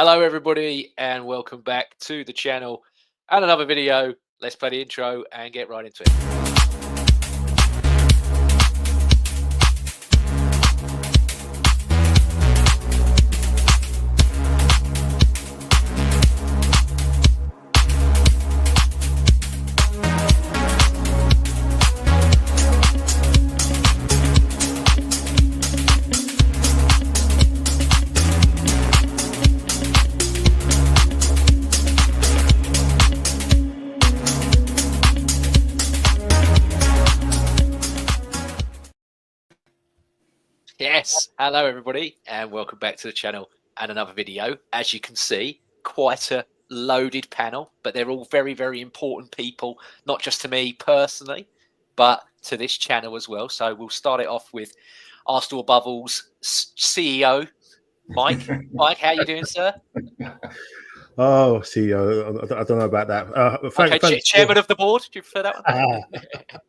Hello, everybody, and welcome back to the channel and another video. Let's play the intro and get right into it. Yes, hello everybody, and welcome back to the channel and another video. As you can see, quite a loaded panel, but they're all very, very important people, not just to me personally, but to this channel as well. So we'll start it off with Arsenal Above All's CEO, Mike. Mike, how you doing, sir? Oh, CEO, I don't know about that. Thanks, chairman of the board. Do you prefer that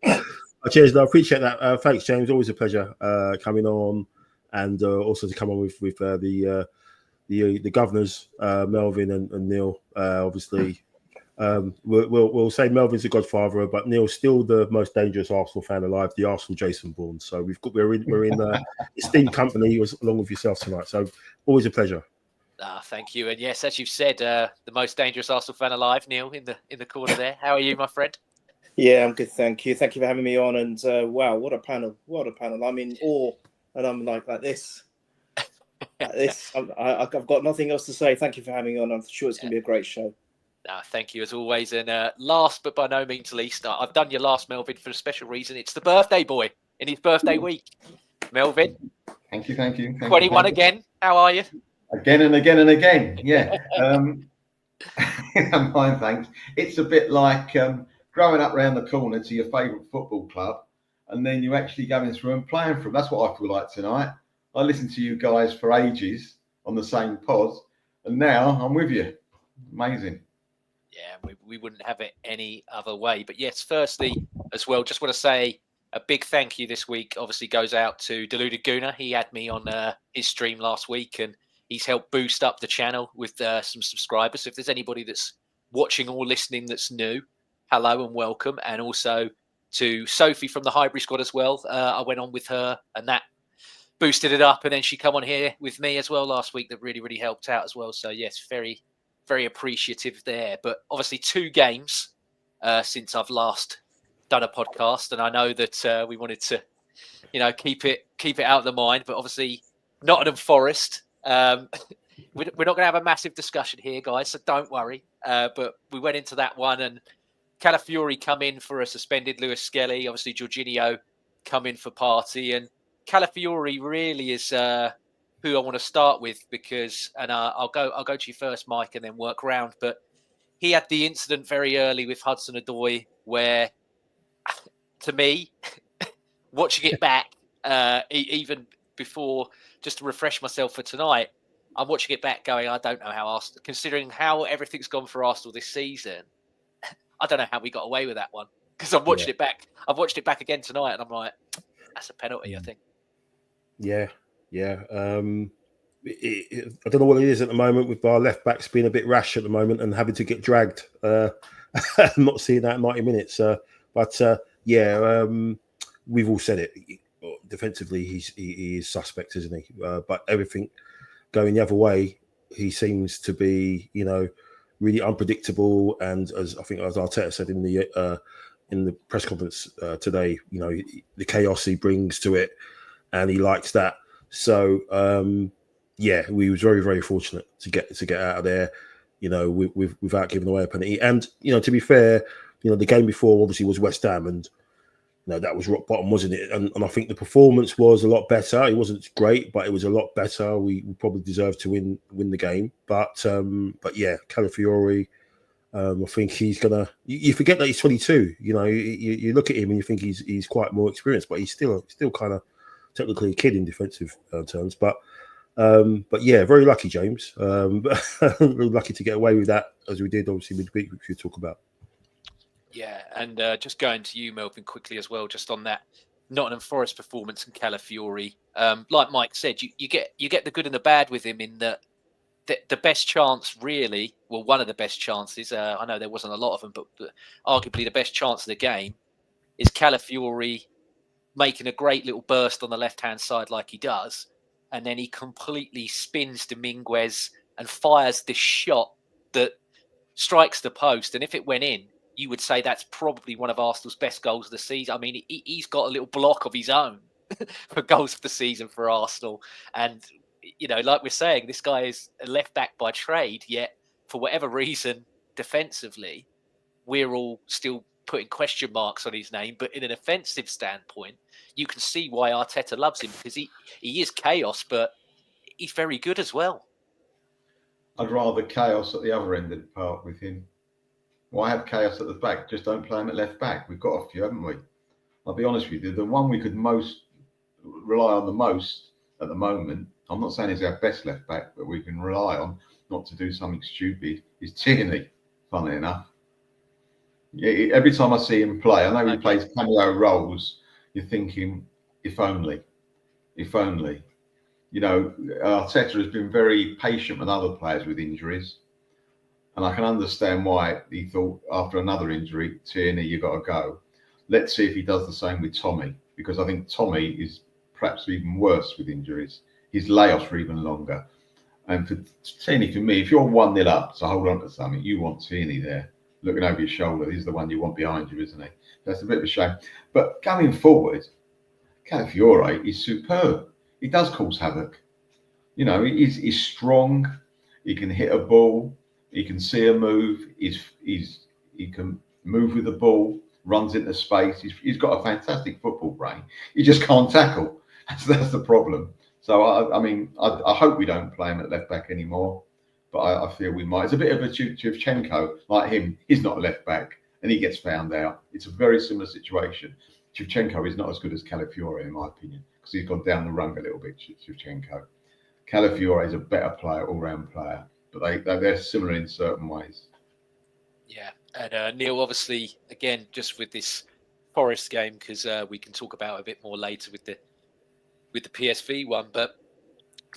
one? Cheers, I appreciate that. Thanks, James. Always a pleasure coming on, and also to come on with the governors, Melvyn and Neil. Obviously, we'll say Melvyn's a godfather, but Neil's still the most dangerous Arsenal fan alive, the Arsenal Jason Bourne. So we're in esteemed company along with yourself tonight. So always a pleasure. Thank you. And yes, as you've said, the most dangerous Arsenal fan alive, Neil, in the corner there. How are you, my friend? Yeah, I'm good, thank you. Thank you for having me on. And wow, what a panel! What a panel! I'm in awe, and I'm like this. Like this. I've got nothing else to say. Thank you for having me on. I'm sure it's going to be a great show. Thank you as always. And last but by no means least, I've done your last, Melvyn, for a special reason. It's the birthday boy in his birthday week. Melvyn. Thank you. 21 again. How are you? Again and again and again. Yeah. I'm fine, thanks. It's a bit like growing up round the corner to your favourite football club, and then you actually going through and playing for them. That's what I feel like tonight. I listened to you guys for ages on the same pod, and now I'm with you. Amazing. Yeah, we wouldn't have it any other way. But yes, firstly, as well, just want to say a big thank you this week obviously goes out to Deluded Gooner. He had me on his stream last week, and he's helped boost up the channel with some subscribers. So if there's anybody that's watching or listening that's new, hello and welcome. And also to Sophie from the Highbury squad as well. I went on with her and that boosted it up. And then she come on here with me as well last week. That really, really helped out as well. So yes, very, very appreciative there. But obviously 2 games since I've last done a podcast. And I know that we wanted to, keep it out of the mind. But obviously Nottingham Forest, we're not going to have a massive discussion here, guys. So don't worry. But we went into that one and Calafiori come in for a suspended Lewis Skelly. Obviously, Jorginho come in for Partey. And Calafiori really is who I want to start with because, and I'll go to you first, Mike, and then work round. But he had the incident very early with Hudson-Odoi where, to me, watching it back, even before, just to refresh myself for tonight, I'm watching it back going, I don't know how Arsenal, considering how everything's gone for Arsenal this season, I don't know how we got away with that one because I've watched it back. I've watched it back again tonight, and I'm like, that's a penalty, I think. Yeah. I don't know what it is at the moment with our left backs being a bit rash at the moment and having to get dragged. Not seeing that 90 minutes. We've all said it. Defensively, he is suspect, isn't he? But everything going the other way, he seems to be, really unpredictable. And as Arteta said in the press conference today, the chaos he brings to it, and he likes that. So we was very, very fortunate to get out of there, without giving away a penalty. And to be fair, the game before obviously was West Ham, and that was rock bottom, wasn't it? And I think the performance was a lot better. It wasn't great, but it was a lot better. We probably deserved to win the game. But Calafiori, I think he's gonna. You forget that he's 22. You look at him and you think he's quite more experienced, but he's still kind of technically a kid in defensive terms. But very lucky, James. Really lucky to get away with that as we did, obviously midweek, which we talk about. Yeah, and just going to you, Melvyn, quickly as well, just on that Nottingham Forest performance and Calafiori. Like Mike said, you get the good and the bad with him in that the best chance, really, well, one of the best chances, I know there wasn't a lot of them, but arguably the best chance of the game is Calafiori making a great little burst on the left-hand side like he does, and then he completely spins Dominguez and fires this shot that strikes the post. And if it went in, you would say that's probably one of Arsenal's best goals of the season. I mean, he's got a little block of his own for goals of the season for Arsenal. And, like we're saying, this guy is a left back by trade, yet for whatever reason, defensively, we're all still putting question marks on his name. But in an offensive standpoint, you can see why Arteta loves him, because he is chaos, but he's very good as well. I'd rather chaos at the other end of the park with him. Why have chaos at the back? Just don't play him at left back. We've got a few, haven't we? I'll be honest with you. The one we could most rely on the most at the moment, I'm not saying he's our best left back, but we can rely on not to do something stupid, is Tierney, funnily enough. Yeah, every time I see him play, I know he plays cameo roles, you're thinking, if only. Arteta has been very patient with other players with injuries. And I can understand why he thought after another injury, Tierney, you've got to go. Let's see if he does the same with Tommy, because I think Tommy is perhaps even worse with injuries. His layoffs are even longer. And for Tierney, for me, if you're 1-0 up to hold on to something, you want Tierney there, looking over your shoulder. He's the one you want behind you, isn't he? That's a bit of a shame. But going forward, Calafiore is superb. He does cause havoc. He's strong. He can hit a ball. He can see a move. He can move with the ball, runs into space. He's got a fantastic football brain. He just can't tackle. That's the problem. So, I hope we don't play him at left back anymore, but I feel we might. It's a bit of a Shevchenko, like him. He's not a left back, and he gets found out. It's a very similar situation. Shevchenko is not as good as Calafiore, in my opinion, because he's gone down the rung a little bit, Shevchenko. Calafiore is a better player, all-round player, but they're similar in certain ways. Yeah, and Neil, obviously, again, just with this Forest game, because we can talk about it a bit more later with the PSV one, but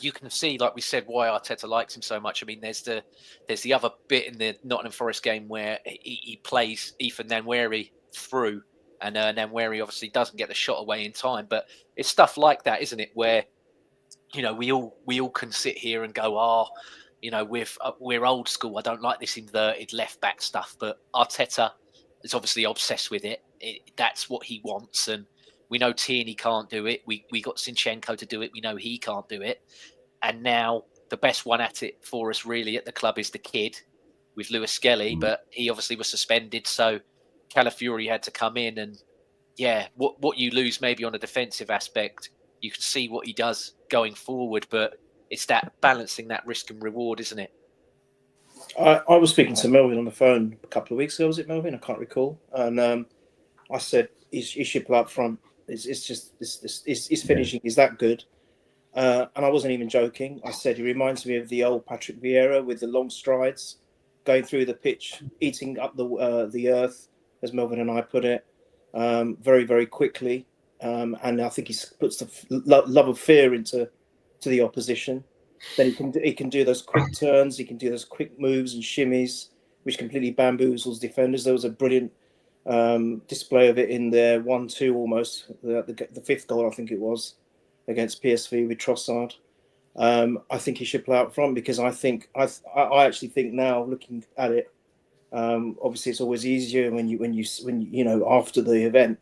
you can see, like we said, why Arteta likes him so much. I mean, there's the other bit in the Nottingham Forest game where he plays Ethan Nwaneri through, and Nwaneri obviously doesn't get the shot away in time. But it's stuff like that, isn't it? Where we all can sit here and go, we're old school. I don't like this inverted left back stuff, but Arteta is obviously obsessed with it. That's what he wants, and we know Tierney can't do it. We got Zinchenko to do it. We know he can't do it. And now the best one at it for us really at the club is the kid with Lewis Skelly, but he obviously was suspended. So Calafiori had to come in, and what you lose maybe on a defensive aspect, you can see what he does going forward, but it's that balancing that risk and reward, isn't it? I was speaking to Melvyn on the phone a couple of weeks ago. Was it Melvyn? I can't recall. And I said, he should play up front. His finishing is that good. And I wasn't even joking. I said he reminds me of the old Patrick Vieira with the long strides, going through the pitch, eating up the earth, as Melvyn and I put it, very, very quickly. And I think he puts the love of fear into the opposition. Then he can do those quick turns. He can do those quick moves and shimmies, which completely bamboozles defenders. There was a brilliant display of it in their 1-2 almost, the fifth goal, I think it was, against PSV with Trossard. I think he should play out front, because I actually think now, looking at it, obviously it's always easier when you after the event,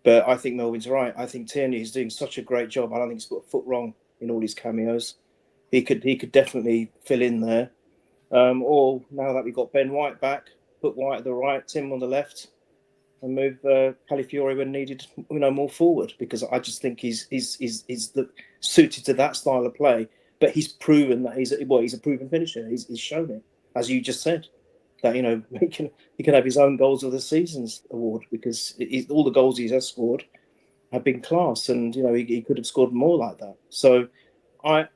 but I think Melvyn's right. I think Tierney is doing such a great job. I don't think he's put a foot wrong in all his cameos. He could definitely fill in there. Or now that we've got Ben White back, put White at the right, Tim on the left, and move Calafiore when needed, more forward, because I just think he's suited to that style of play. But he's proven that he's a proven finisher. He's shown it, as you just said, that he can have his own goals of the season's award, because all the goals he has scored have been class, and he could have scored more like that. So I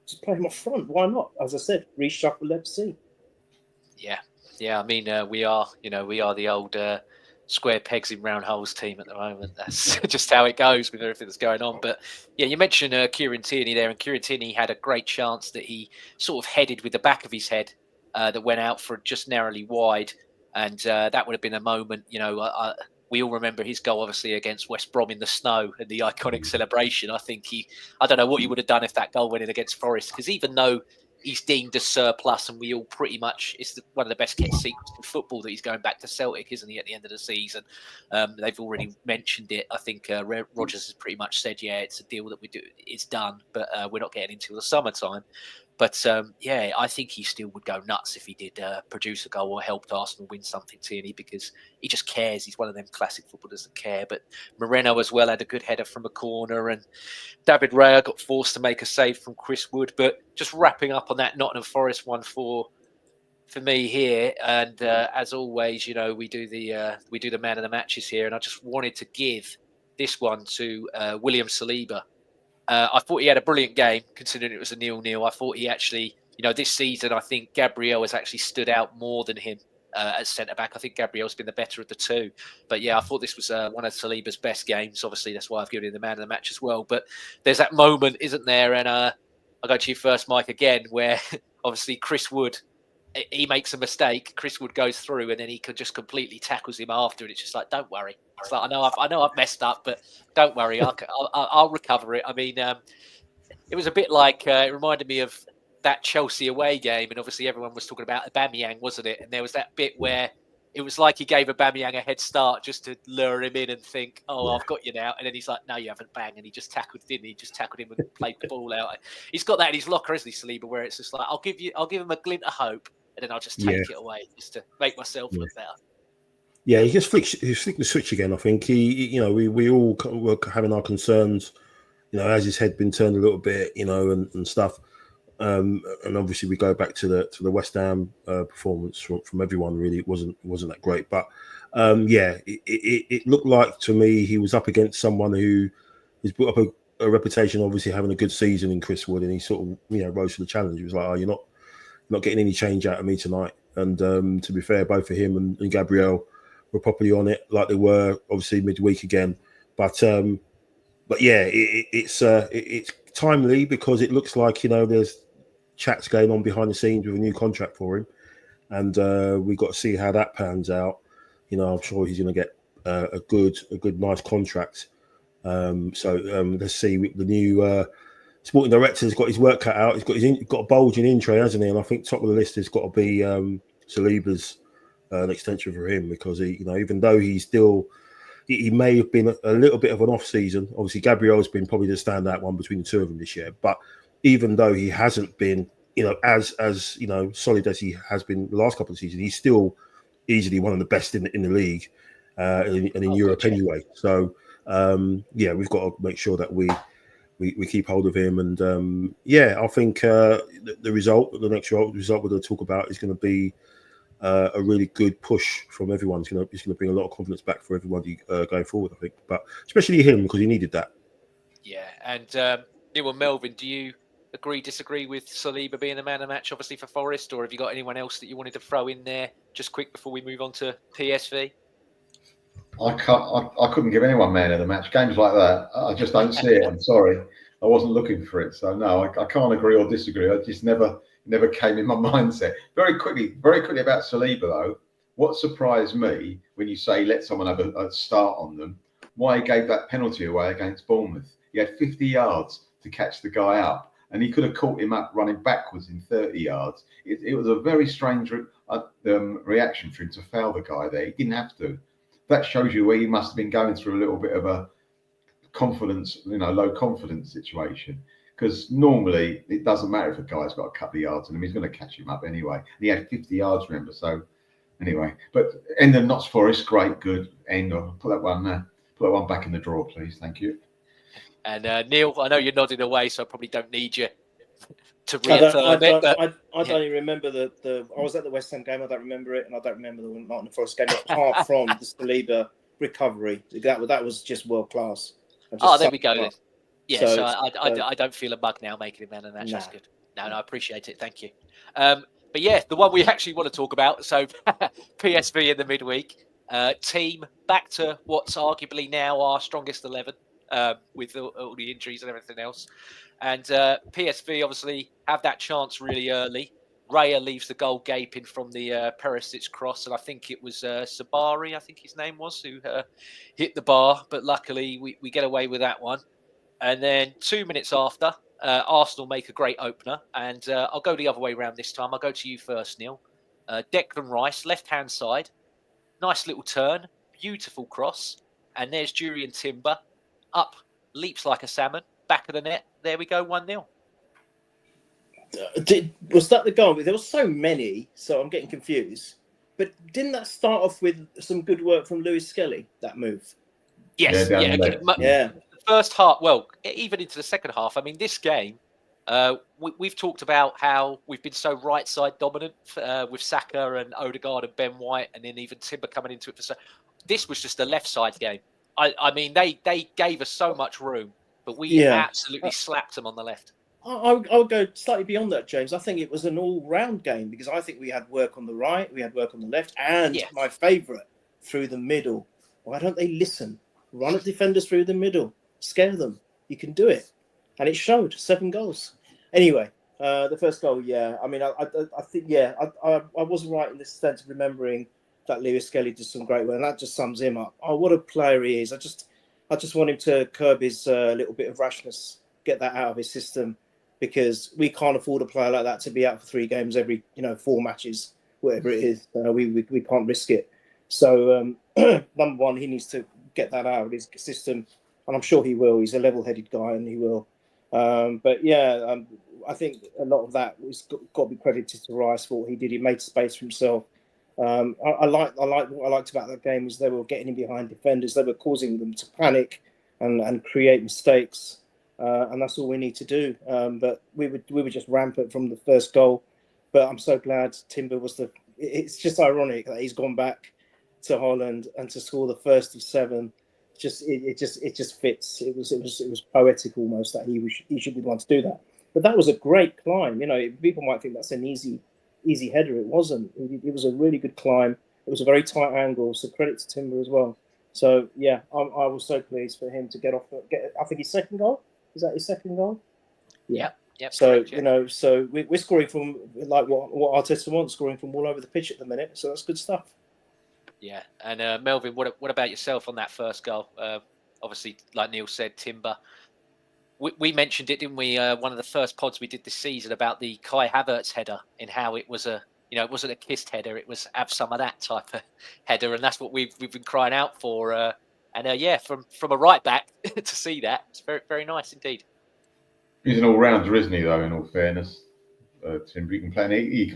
just play him up front. Why not? As I said, reshuffle. Let's see. Yeah. I mean, we are the old square pegs in round holes team at the moment. That's just how it goes with everything that's going on. But yeah, you mentioned Kieran Tierney there, and Kieran Tierney had a great chance that he sort of headed with the back of his head that went out for just narrowly wide, and that would have been a moment. We all remember his goal, obviously, against West Brom in the snow and the iconic celebration. I don't know what he would have done if that goal went in against Forest, because even though he's deemed a surplus, and we all pretty much, it's one of the best kept secrets in football that he's going back to Celtic, isn't he, at the end of the season? They've already mentioned it. I think Rodgers has pretty much said, yeah, it's a deal that we do, it's done, but we're not getting into the summertime. But yeah, I think he still would go nuts if he did produce a goal or helped Arsenal win something, Tierney, because he just cares. He's one of them classic footballers that care. But Moreno as well had a good header from a corner, and David Raya got forced to make a save from Chris Wood. But just wrapping up on that Nottingham Forest 1-4 for me here, and as always, we do the man of the matches here, and I just wanted to give this one to William Saliba. I thought he had a brilliant game, considering it was a 0-0. I thought he actually, this season, I think Gabriel has actually stood out more than him as centre-back. I think Gabriel's been the better of the two. But yeah, I thought this was one of Saliba's best games. Obviously, that's why I've given him the man of the match as well. But there's that moment, isn't there? And I'll go to you first, Mike, again, where obviously Chris Wood, he makes a mistake. Chris Wood goes through, and then he just completely tackles him after. And it's just like, don't worry. It's like, I know I've messed up, but don't worry, I'll recover it. I mean, it was a bit like it reminded me of that Chelsea away game, and obviously everyone was talking about Aubameyang, wasn't it? And there was that bit where it was like he gave Aubameyang a head start just to lure him in and think, oh, I've got you now. And then he's like, no, you haven't, bang. And he just tackled, didn't he? Just tackled him and played the ball out. He's got that in his locker, isn't he, Saliba, where it's just like, I'll give him a glint of hope, and then I'll just take it away just to make myself look better. Yeah, he flicked the switch again. I think we all were having our concerns, as his head been turned a little bit, and stuff. And obviously we go back to the West Ham performance from everyone. Really, it wasn't that great, but it looked like to me he was up against someone who has built up a reputation, obviously having a good season in Chris Wood, and he sort of rose to the challenge. He was like, oh, you're not getting any change out of me tonight. And to be fair, both of him and Gabriel were properly on it, like they were obviously midweek again. But yeah, it's timely because it looks like there's chats going on behind the scenes with a new contract for him, and we've got to see how that pans out. I'm sure he's going to get a good nice contract. So let's see. The new sporting director's got his work cut out. He's got a bulging in tray, hasn't he? And I think top of the list has got to be Saliba's an extension for him, because he, even though he's still, he may have been a little bit of an off season. Obviously, Gabriel's been probably the standout one between the two of them this year. But even though he hasn't been, as solid as he has been the last couple of seasons, he's still easily one of the best in the league and in Europe anyway. So we've got to make sure that we keep hold of him. And I think the next result we're going to talk about is going to be a really good push from everyone. It's going to bring a lot of confidence back for everybody going forward, I think. But especially him, because he needed that. Yeah, and Neil and Melvyn, do you agree, disagree with Saliba being the man of the match, obviously, for Forest, or have you got anyone else that you wanted to throw in there just quick before we move on to PSV? I couldn't give anyone man of the match. Games like that, I just don't see it. I'm sorry, I wasn't looking for it, so no, I can't agree or disagree. I just never came in my mindset. Very quickly about Saliba though. What surprised me when you say let someone have a start on them, why he gave that penalty away against Bournemouth. He had 50 yards to catch the guy up, and he could have caught him up running backwards in 30 yards. It was a very strange reaction for him to foul the guy there. He didn't have to. That shows you where he must have been going through a little bit of a confidence, low confidence situation. Because normally it doesn't matter if a guy's got a couple of yards on him, he's going to catch him up anyway. And he had 50 yards, remember? So anyway, but end of Notts Forest, great, good end. I'll put that one back in the drawer, please. Thank you. And Neil, I know you're nodding away, so I probably don't need you to reaffirm it. I don't even remember the. I was at the West Ham game. I don't remember it, and I don't remember the Nottingham Forest game apart from the Saliba recovery. That was just world class. There we go then. Yeah, so I don't feel a mug now making him man of the match. That's good. No, I appreciate it. Thank you. But yeah, the one we actually want to talk about. So PSV in the midweek. Team back to what's arguably now our strongest 11 with all the injuries and everything else. And PSV obviously have that chance really early. Raya leaves the goal gaping from the Perisic cross, and I think it was Sabari, I think his name was, who hit the bar. But luckily, we get away with that one. And then 2 minutes after, Arsenal make a great opener. And I'll go the other way around this time. I'll go to you first, Neil. Declan Rice, left-hand side. Nice little turn. Beautiful cross. And there's Jurriën Timber. Up, leaps like a salmon. Back of the net. There we go, 1-0. Was that the goal? There were so many, so I'm getting confused. But didn't that start off with some good work from Lewis Skelly, that move? Yes. Yeah. The first half, well, even into the second half. I mean, this game, we've talked about how we've been so right side dominant with Saka and Odegaard and Ben White, and then even Timber coming into it. This was just a left side game. I mean, they gave us so much room, but we absolutely slapped them on the left. I'll go slightly beyond that, James. I think it was an all-round game because I think we had work on the right, we had work on the left, and my favourite, through the middle. Why don't they listen? Run at defenders through the middle. Scare them. You can do it. And it showed. 7 goals. Anyway, the first goal, I mean, I think, I wasn't right in the sense of remembering that Lewis Skelly did some great work, and that just sums him up. Oh, what a player he is. I just want him to curb his little bit of rashness, get that out of his system, because we can't afford a player like that to be out for 3 games every 4 matches, whatever it is. We can't risk it. So number one, he needs to get that out of his system, and I'm sure he will. He's a level-headed guy, and he will. I think a lot of that was got to be credited to Rice for what he did. He made space for himself. I liked what I liked about that game is they were getting in behind defenders. They were causing them to panic and create mistakes. And that's all we need to do. But we were just rampant from the first goal. But I'm so glad Timber was it's just ironic that he's gone back to Holland and to score the first of 7. It just fits. It was poetic almost that he should be the one to do that. But that was a great climb. People might think that's an easy header. It wasn't. It was a really good climb. It was a very tight angle. So credit to Timber as well. So I was so pleased for him to get off. I think his second goal. Is that his second goal? Yeah. Yep, so correct, so we're scoring from like what Arteta wants, scoring from all over the pitch at the minute. So that's good stuff. Yeah, and Melvyn, what about yourself on that first goal? Obviously, like Neil said, Timber. We mentioned it, didn't we? One of the first pods we did this season about the Kai Havertz header and how it was it wasn't a kissed header. It was have some of that type of header, and that's what we've been crying out for. From a right back to see that, it's very, very nice indeed. He's an all-rounder, isn't he, though, in all fairness? Timber, he can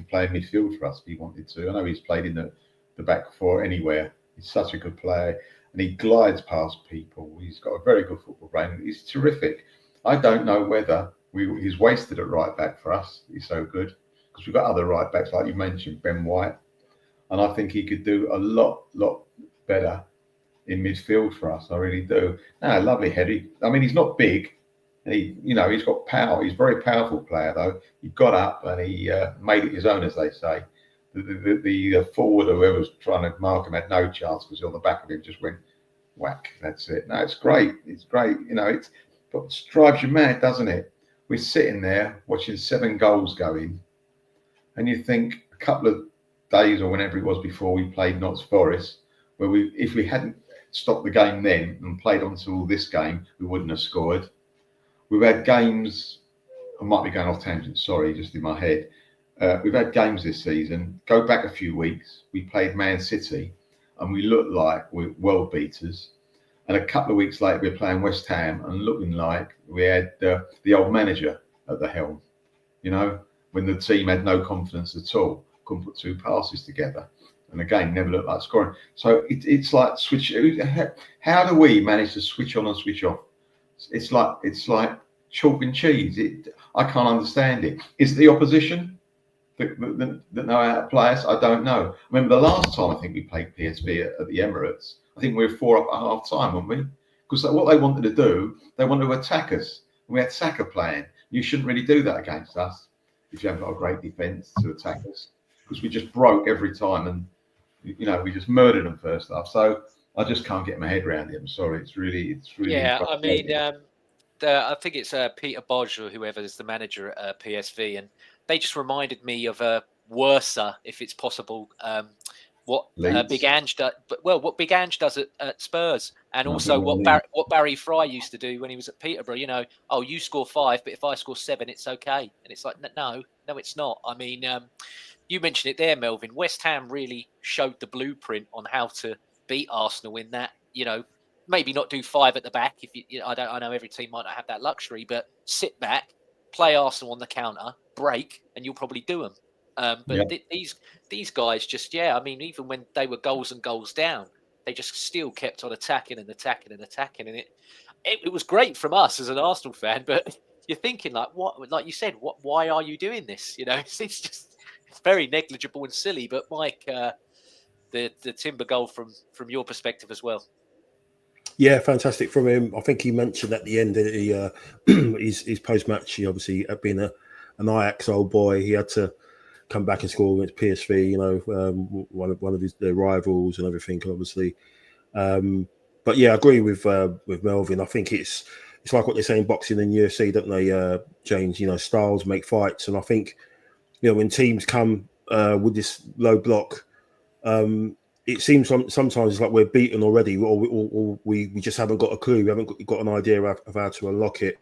play in midfield for us if he wanted to. I know he's played in the back four anywhere. He's such a good player, and he glides past people. He's got a very good football brain. He's terrific. I don't know whether he's wasted at right back for us. He's so good, because we've got other right backs, like you mentioned, Ben White, and I think he could do a lot better in midfield for us. I really do. Lovely header. I mean, he's not big. He's got power. He's a very powerful player, though. He got up and he made it his own, as they say. The forward, whoever was trying to mark him, had no chance because on the back of him just went whack. That's it. No, it's great. It's great. But it drives you mad, doesn't it? We're sitting there watching 7 goals go in, and you think a couple of days or whenever it was before we played Notts Forest, where if we hadn't stopped the game then and played on to this game, we wouldn't have scored. We've had games, I might be going off tangent, sorry, just in my head. We've had games this season, go back a few weeks, we played Man City and we looked like we're world beaters. And a couple of weeks later, we're playing West Ham and looking like we had the old manager at the helm, when the team had no confidence at all, couldn't put 2 passes together. And again, never looked like scoring. So it's like switch. How do we manage to switch on and switch off? It's like chalk and cheese. I can't understand it. Is it the opposition that know how to play us? I don't know. I remember the last time I think we played PSV at the Emirates. I think we were 4 up at half time, weren't we? Because what they wanted to do, they wanted to attack us. We had Saka playing. You shouldn't really do that against us if you haven't got a great defence to attack us, because we just broke every time. And You know, we just murdered them first half. So I just can't get my head around it. I'm sorry. It's really. Yeah, I mean, I think it's Peter Bodge or whoever is the manager at PSV, and they just reminded me of worser, if it's possible, what Big Ange does. Well, what Big Ange does at Spurs, and also what Barry Fry used to do when he was at Peterborough. You know, oh, you score 5, but if I score 7, it's okay. And it's like, no, it's not. I mean, you mentioned it there, Melvyn. West Ham really showed the blueprint on how to beat Arsenal in that, you know, maybe not do 5 at the back. If I know every team might not have that luxury, but sit back, play Arsenal on the counter, break, and you'll probably do them. But these guys just, I mean, even when they were goals and goals down, they just still kept on attacking, and it was great from us as an Arsenal fan. But you're thinking like you said, why are you doing this? You know, it's very negligible and silly. But Mike, the Timber goal from your perspective as well. Yeah, fantastic from him. I think he mentioned at the end that his post match, he obviously being an Ajax old boy, he had to come back and score against PSV. You know, one of their rivals and everything, obviously. But yeah, I agree with Melvyn. I think it's like what they say in boxing and UFC, don't they, James? You know, styles make fights, and I think, you know, when teams come with this low block, it seems sometimes it's like we're beaten already, or we just haven't got a clue. We haven't got an idea of how to unlock it.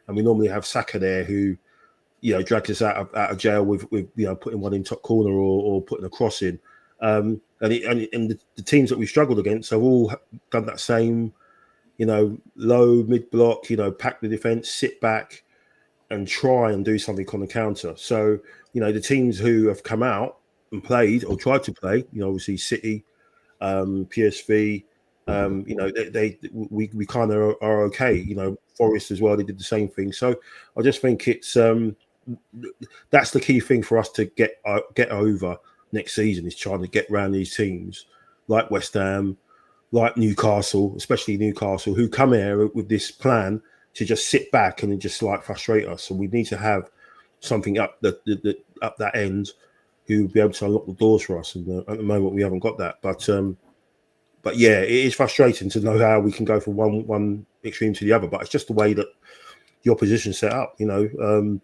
And we normally have Saka there who, you know, drags us out of jail with you know, putting one in top corner or putting a cross in. And the teams that we struggled against have all done that same, you know, low mid block, you know, pack the defense, sit back, and try and do something on the counter. So, you know, the teams who have come out and played or tried to play, you know, obviously City, PSV, you know, we kind of are okay. You know, Forest as well, they did the same thing. So I just think it's that's the key thing for us to get over next season, is trying to get around these teams like West Ham, like Newcastle, especially Newcastle, who come here with this plan to just sit back and just like frustrate us. And we need to have something up that end who will be able to unlock the doors for us. And at the moment, we haven't got that. But yeah, it is frustrating to know how we can go from one extreme to the other. But it's just the way that the opposition set up. You know,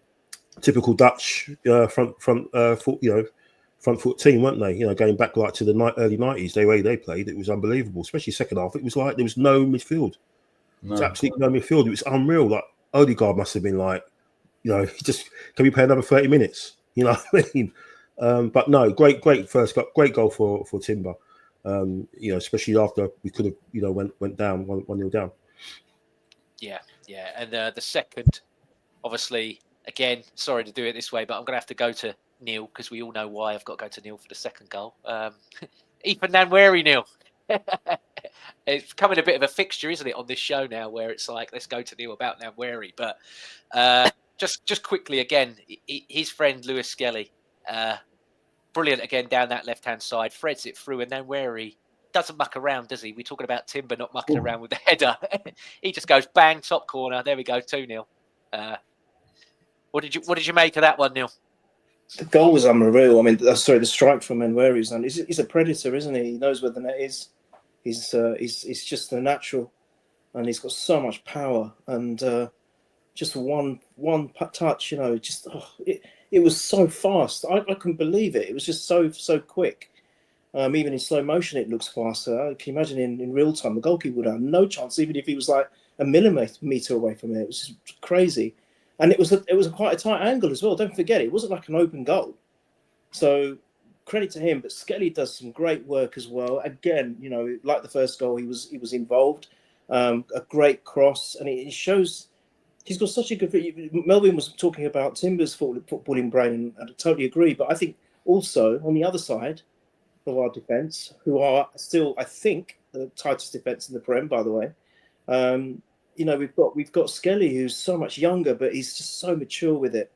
typical Dutch front foot team, weren't they? You know, going back like to the early 90s, the way they played, it was unbelievable. Especially second half, it was like there was no midfield. There was absolutely no midfield. It was unreal. Like Odegaard must have been like, you know, just can we play another 30 minutes? You know what I mean? But no, great first goal, great goal for Timber. You know, especially after we could have, you know, went down 1-0 down. Yeah, and the second, obviously, again, sorry to do it this way, but I'm going to have to go to Neil because we all know why I've got to go to Neil for the second goal. Ethan Nwaneri, Neil. It's becoming a bit of a fixture, isn't it, on this show now, where it's like, let's go to Neil about Nwaneri. But just quickly again, his friend Lewis Skelly, brilliant again down that left-hand side, threads it through, and Nwaneri doesn't muck around, does he? We're talking about Timber not mucking around with the header. He just goes bang, top corner. There we go, 2-0. What did you make of that one, Neil? The goal was unreal. I mean, the strike from Nwaneri, he's a predator, isn't he? He knows where the net is. He's just a natural, and he's got so much power. And just one touch, you know, just it was so fast. I couldn't believe it. It was just so quick. Even in slow motion, it looks faster. Can you imagine in real time? The goalkeeper would have no chance, even if he was like a millimeter away from it. It was just crazy. And it was quite a tight angle as well. Don't forget, it wasn't like an open goal. So credit to him. But Skelly does some great work as well. Again, you know, like the first goal, he was involved. A great cross, and it shows he's got such a good. Melvyn was talking about Timber's footballing brain, and I totally agree. But I think also on the other side of our defence, who are still, I think, the tightest defence in the Prem, by the way. You know, we've got Skelly, who's so much younger, but he's just so mature with it.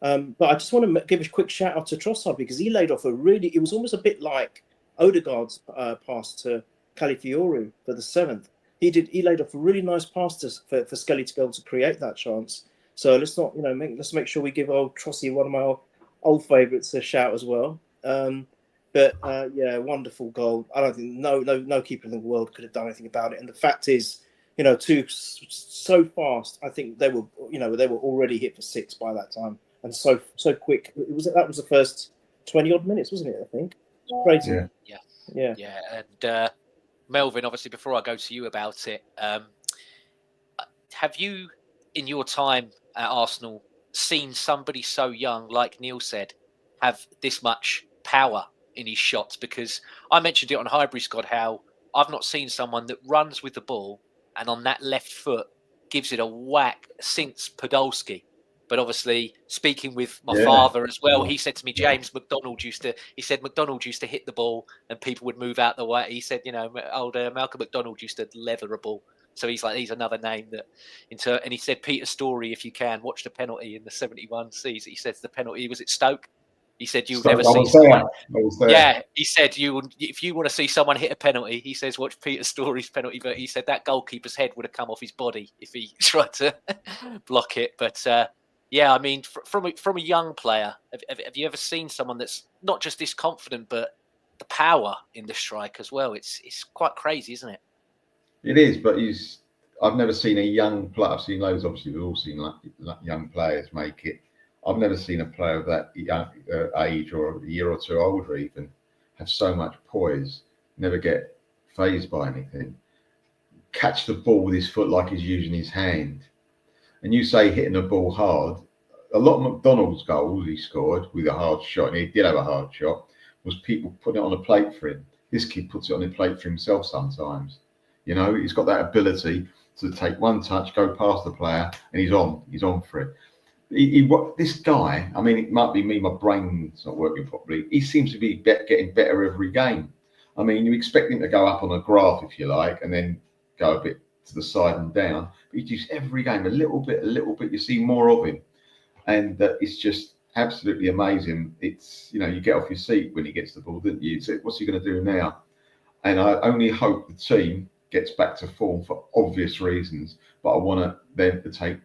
But I just want to give a quick shout out to Trossard, because he laid off it was almost a bit like Odegaard's pass to Calafiori for the 7th. He laid off a really nice pass for Skelly to be able to create that chance. So let's not, you know, let's make sure we give old Trossy, one of my old favourites, a shout as well. But yeah, wonderful goal. I don't think no keeper in the world could have done anything about it. And the fact is, you know, so fast. I think they were already hit for 6 by that time, and so quick. That was the first 20 odd minutes, wasn't it? I think. Crazy. Yeah. And Melvyn, obviously, before I go to you about it, have you, in your time at Arsenal, seen somebody so young, like Neil said, have this much power in his shots? Because I mentioned it on Highbury, Scott, how I've not seen someone that runs with the ball and on that left foot gives it a whack since Podolski. But obviously, speaking with my father as well, he said to me, James, McDonald used to hit the ball and people would move out the way. He said, old Malcolm McDonald used to leather a ball. So he's another name that and he said, Peter Storey, if you can, watch the penalty in the 71 season. He says the penalty was at Stoke. He said you'll never see someone. Yeah, he said if you want to see someone hit a penalty, he says watch Peter Storey's penalty. But he said that goalkeeper's head would have come off his body if he tried to block it. But yeah, I mean, from a young player, have you ever seen someone that's not just this confident, but the power in the strike as well? It's quite crazy, isn't it? It is, but I've never seen a young player. I've seen loads, obviously, we've all seen like young players make it. I've never seen a player of that young age or a year or two older even have so much poise, never get fazed by anything, catch the ball with his foot like he's using his hand. And you say hitting the ball hard, a lot of McDonald's goals he scored with a hard shot, and he did have a hard shot, was people putting it on a plate for him. This kid puts it on a plate for himself sometimes. You know, he's got that ability to take one touch, go past the player, and he's on for it. This guy, I mean, it might be me, my brain's not working properly. He seems to be getting better every game. I mean, you expect him to go up on a graph, if you like, and then go a bit to the side and down. But he does every game a little bit. You see more of him. And it's just absolutely amazing. It's, you get off your seat when he gets the ball, don't you? So what's he going to do now? And I only hope the team gets back to form for obvious reasons, but I want them to take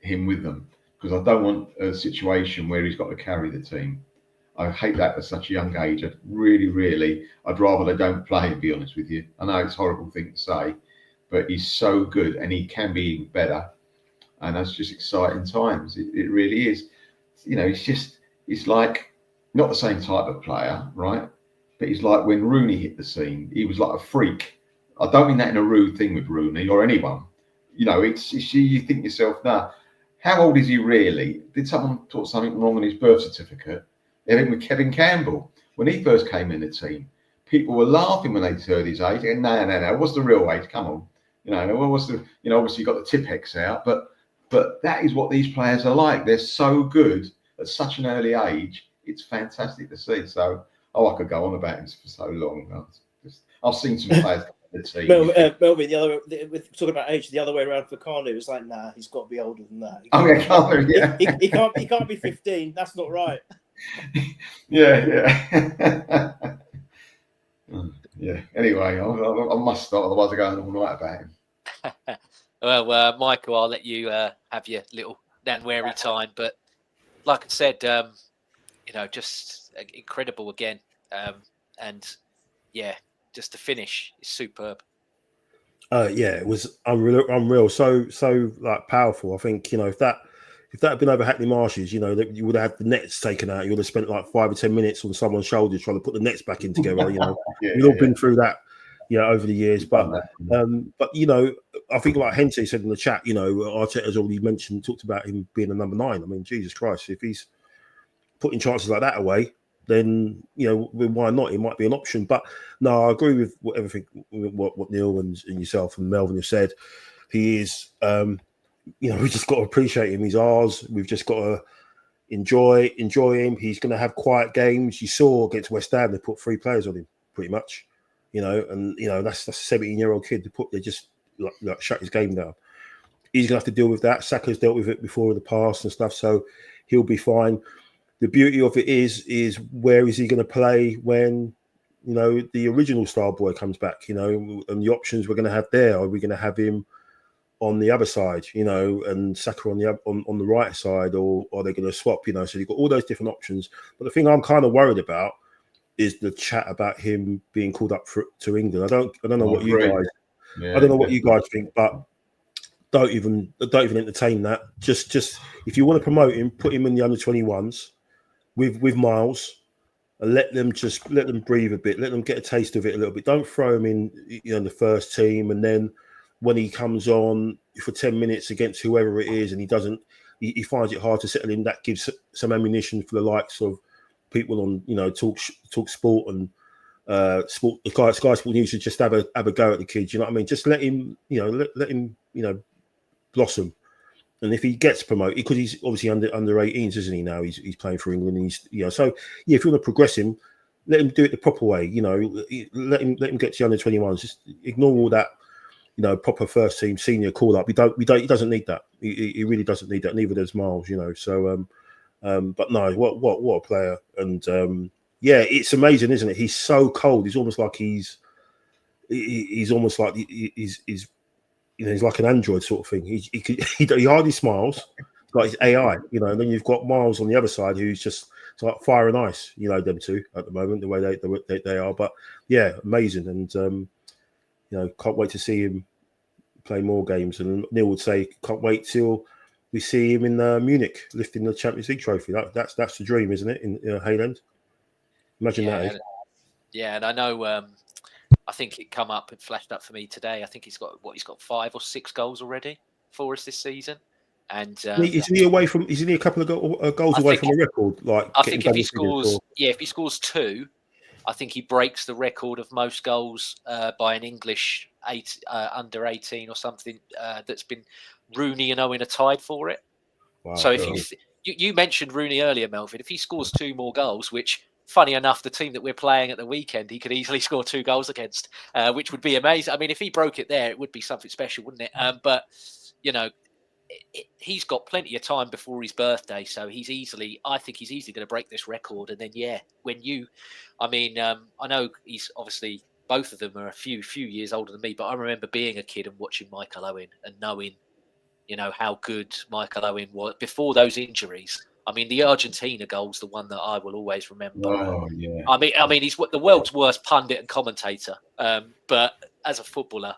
him with them, because I don't want a situation where he's got to carry the team. I hate that at such a young age. I'd rather they don't play, to be honest with you. I know it's a horrible thing to say, but he's so good and he can be even better. And that's just exciting times. It really is. He's like not the same type of player, right? But he's like when Rooney hit the scene, he was like a freak. I don't mean that in a rude thing with Rooney or anyone. It's you think to yourself, nah, how old is he really? Did someone put something wrong on his birth certificate? I think with Kevin Campbell, when he first came in the team, people were laughing when they heard his age. And no, what's the real age? Come on. Obviously you got the Tipex out, but that is what these players are like. They're so good at such an early age. It's fantastic to see. So, I could go on about him for so long. I've seen some players. Melvyn, talking about age, the other way around for Kanu, was like, nah, he's got to be older than that. Kanu, yeah. He can't be 15. That's not right. Yeah. Yeah. Anyway, I must start, otherwise I go on all night about him. Well, Michael, I'll let you have your little Dan Wary time, but like I said, just incredible again, and yeah. Just the finish is superb. Yeah, it was unreal. So like powerful. I think if that had been over Hackney Marshes, you would have had the nets taken out. You would have spent like 5 or 10 minutes on someone's shoulders trying to put the nets back in together. We've all been through that, over the years. But I think like Henty said in the chat, Arteta's already talked about him being a number 9. I mean, Jesus Christ, if he's putting chances like that away, then why not? It might be an option. But no, I agree with everything what Neil and yourself and Melvyn have said. He is, we just got to appreciate him. He's ours. We've just got to enjoy him. He's going to have quiet games. You saw against West Ham, they put 3 players on him, pretty much. That's a 17-year-old kid. They just like shut his game down. He's going to have to deal with that. Saka's dealt with it before in the past and stuff, so he'll be fine. The beauty of it is where is he going to play when, the original star boy comes back, and the options we're going to have there. Are we going to have him on the other side, and Saka on the right side, or are they going to swap, So you've got all those different options. But the thing I'm kind of worried about is the chat about him being called up to England. I don't know what you agree. guys. Yeah, I don't know what you guys think, but don't even entertain that. Just if you want to promote him, put him in the under-21s with Miles. And let them breathe a bit. Let them get a taste of it a little bit. Don't throw him in, the first team, and then when he comes on for 10 minutes against whoever it is, and he finds it hard to settle in. That gives some ammunition for the likes of people on, Talk Sport and Sport. Sky Sport News to just have a go at the kids. You know what I mean? Just let him, let him, blossom. And if he gets promoted, because he's obviously under 18s, isn't he? Now he's playing for England. And he's, so yeah. If you want to progress him, let him do it the proper way. Let him get to the under 21s. Just ignore all that, proper first team senior call up. He doesn't need that. He really doesn't need that. Neither does Miles. So but no, what a player. And yeah, it's amazing, isn't it? He's so cold. He's almost like he's almost like he's he's like an android sort of thing. He hardly smiles. He's got his AI, and then you've got Miles on the other side who's just like fire and ice. Them two at the moment, the way they are. But yeah, amazing, and can't wait to see him play more games. And Neil would say, can't wait till we see him in Munich lifting the Champions League trophy. That's the dream, isn't it? In Hayland. Imagine that. Yeah, and I know. I think it come up and flashed up for me today. I think he's got 5 or 6 goals already for us this season. And isn't he a couple of goals away from a record? Like I think if he scores 2, I think he breaks the record of most goals by an English under 18 or something that's been Rooney and Owen are tied for it. Wow, so if you mentioned Rooney earlier, Melvyn, if he scores 2 more goals, which funny enough, the team that we're playing at the weekend, he could easily score 2 goals against, which would be amazing. I mean, if he broke it there, it would be something special, wouldn't it? But he's got plenty of time before his birthday, so I think he's easily going to break this record. And then, I know he's obviously, both of them are a few years older than me, but I remember being a kid and watching Michael Owen and knowing, how good Michael Owen was before those injuries. I mean, the Argentina goal's the one that I will always remember. Oh, yeah. I mean, he's the world's worst pundit and commentator. But as a footballer,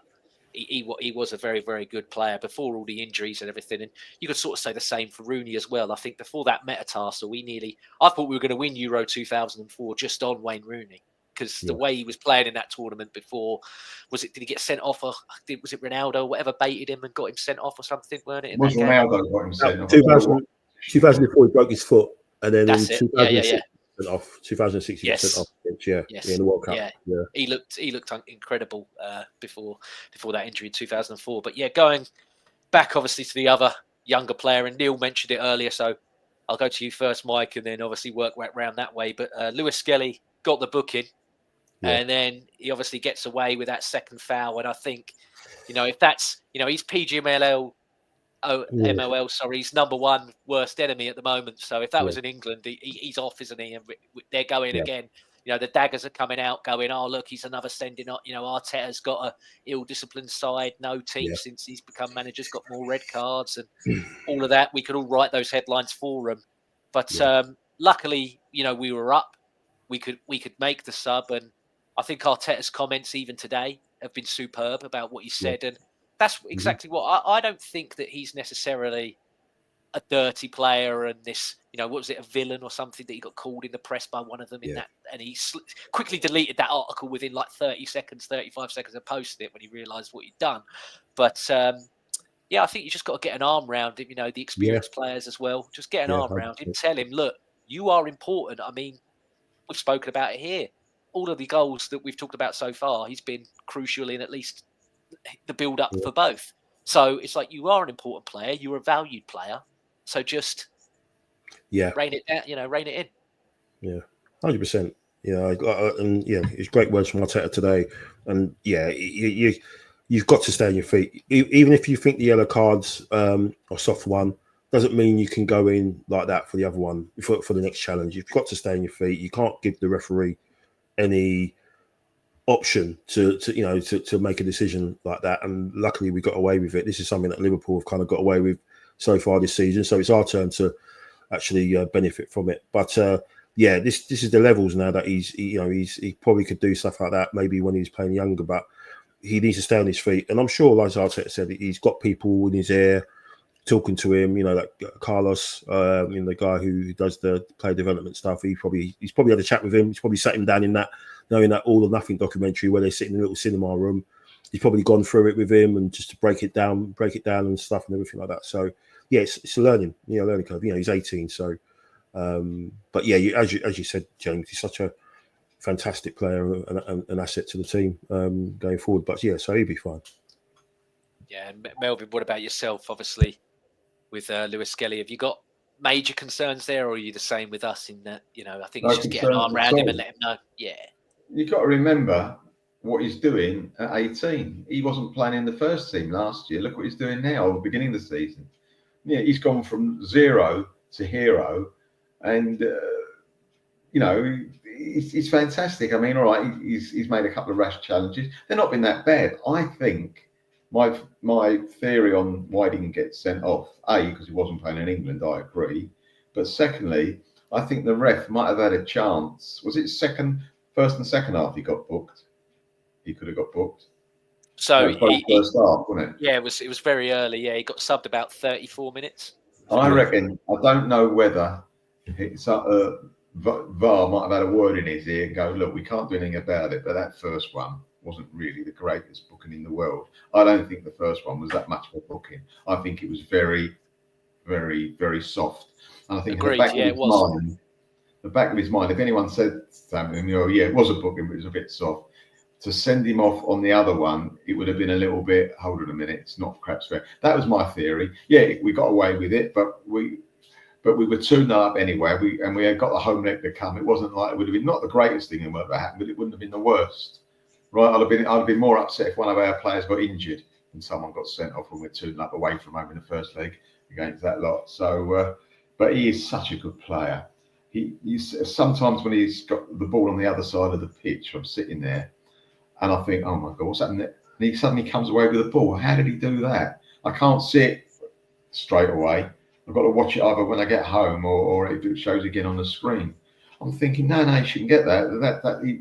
he was a very, very good player before all the injuries and everything. And you could sort of say the same for Rooney as well. I think before that metatarsal, I thought we were going to win Euro 2004 just on Wayne Rooney. Because the way he was playing in that tournament before, did he get sent off? Or was it Ronaldo or whatever baited him and got him sent off or something? Weren't it? Ronaldo got him sent off. 2004, he broke his foot, and then in 2006, 2006 he got sent off. In the World Cup. Yeah. He looked incredible before that injury in 2004. But yeah, going back obviously to the other younger player, and Neil mentioned it earlier, so I'll go to you first, Mike, and then obviously work right round that way. But Lewis Skelly got the booking, and then he obviously gets away with that second foul. And I think, if that's, he's PGMOL, he's number 1 worst enemy at the moment. So if that was in England, he's off, isn't he? And they're going again. The daggers are coming out going, oh, look, he's another sending up. Arteta's got a ill-disciplined side. No team since he's become manager's got more red cards and all of that. We could all write those headlines for him. But luckily, we were up. We could make the sub. And I think Arteta's comments even today have been superb about what he said. And that's exactly what I don't think that he's necessarily a dirty player and this, what was it, a villain or something that he got called in the press by one of them in that, and he quickly deleted that article within like 35 seconds of posting it when he realised what he'd done. But I think you just got to get an arm around him, the experienced players as well. Just get an arm around him, tell him, look, you are important. I mean, we've spoken about it here. All of the goals that we've talked about so far, he's been crucial in at least the build up for both. So it's like, you are an important player, you're a valued player, so just rein it down, rein it in. 100%. And it's great words from Arteta today. And you've got to stay on your feet, even if you think the yellow cards are soft one, doesn't mean you can go in like that for the other one for the next challenge. You've got to stay on your feet. You can't give the referee any option to make a decision like that. And luckily we got away with it. This is something that Liverpool have kind of got away with so far this season, so it's our turn to actually benefit from it. But yeah, this is the levels now that he probably could do stuff like that maybe when he was playing younger, but he needs to stay on his feet. And I'm sure, like Arteta said, he's got people in his ear talking to him. Like Carlos, the guy who does the player development stuff. He's probably had a chat with him. He's probably sat him down in that, knowing that All or Nothing documentary where they sit in a little cinema room. He's probably gone through it with him and just to break it down and stuff and everything like that. So yeah, it's a learning curve. He's 18, so. But yeah, as you said, James, he's such a fantastic player and an asset to the team going forward. But yeah, so he'll be fine. Yeah, and Melvyn, what about yourself? Obviously, with Lewis Skelly, have you got major concerns there, or are you the same with us in that? I think it's just get an arm around him and let him know. Yeah, you've got to remember what he's doing at 18. He wasn't playing in the first team last year. Look what he's doing now, at the beginning of the season. Yeah, he's gone from zero to hero. And he's fantastic. I mean, all right, he's made a couple of rash challenges. They've not been that bad. I think my theory on why he didn't get sent off, because he wasn't playing in England, I agree. But secondly, I think the ref might have had a chance. Was it first and second half he got booked? He could have got booked. So first half, wasn't it? Yeah, it was very early. Yeah, he got subbed about 34 minutes. I reckon. I don't know whether. VAR might have had a word in his ear and go, look, we can't do anything about it, but that first one wasn't really the greatest booking in the world. I don't think the first one was that much of a booking. I think it was very, very, very soft. And I think Agreed, the back of his mind, if anyone said something, yeah, it was a booking, but it was a bit soft, to send him off on the other one, it would have been a little bit, hold on a minute, it's not perhaps fair. That was my theory. Yeah, we got away with it, but we were 2-0 up anyway. We had got the home leg to come. It wasn't like it would have been not the greatest thing that ever happened, but it wouldn't have been the worst, right? I'd have been more upset if one of our players got injured and someone got sent off when we're 2-0 up away from home in the first leg against that lot. So, but he is such a good player. He's sometimes when he's got the ball on the other side of the pitch, I'm sitting there and I think, oh my God, what's happening? And he suddenly comes away with the ball. How did he do that? I can't see it straight away. I've got to watch it either when I get home or if it shows again on the screen. I'm thinking, no, you shouldn't get that.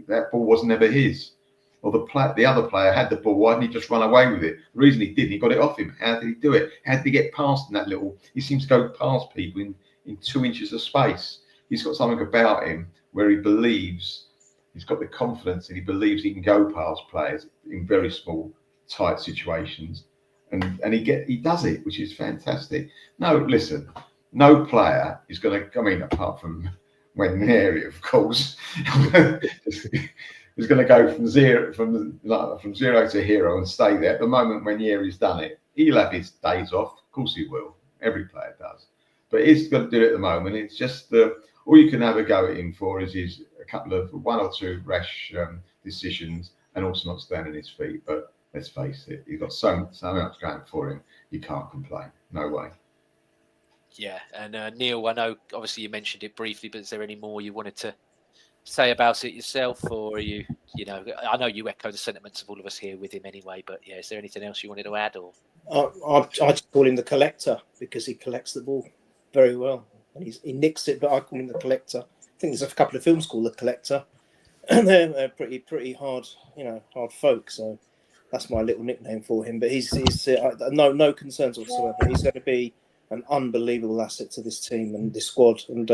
That ball was never his. Or the other player had the ball. Why didn't he just run away with it? The reason he didn't, he got it off him. How did he do it? How did he get past in that little? He seems to go past people in 2 inches of space. He's got something about him where he believes he's got the confidence and he believes he can go past players in very small, tight situations. And he does it, which is fantastic. No, listen, no player is going to, I mean, apart from when Mary, of course, is going to go from zero to hero and stay there. At the moment when Yeri's done it, he'll have his days off. Of course he will. Every player does. But he's got to do it at the moment. It's just all you can have a go at him for is a couple of 1 or 2 rash decisions and also not standing on his feet. But let's face it, he's got so much going for him. You can't complain. No way. Yeah, and Neil, I know obviously you mentioned it briefly, but is there any more you wanted to say about it yourself, or are you I know you echo the sentiments of all of us here with him anyway, but yeah, is there anything else you wanted to add? Or I just call him the collector because he collects the ball very well, and he nicks it, but I call him the collector. I think there's a couple of films called The Collector, and they're pretty hard, hard folk. So that's my little nickname for him. But he's no concerns whatsoever. He's going to be an unbelievable asset to this team and this squad, and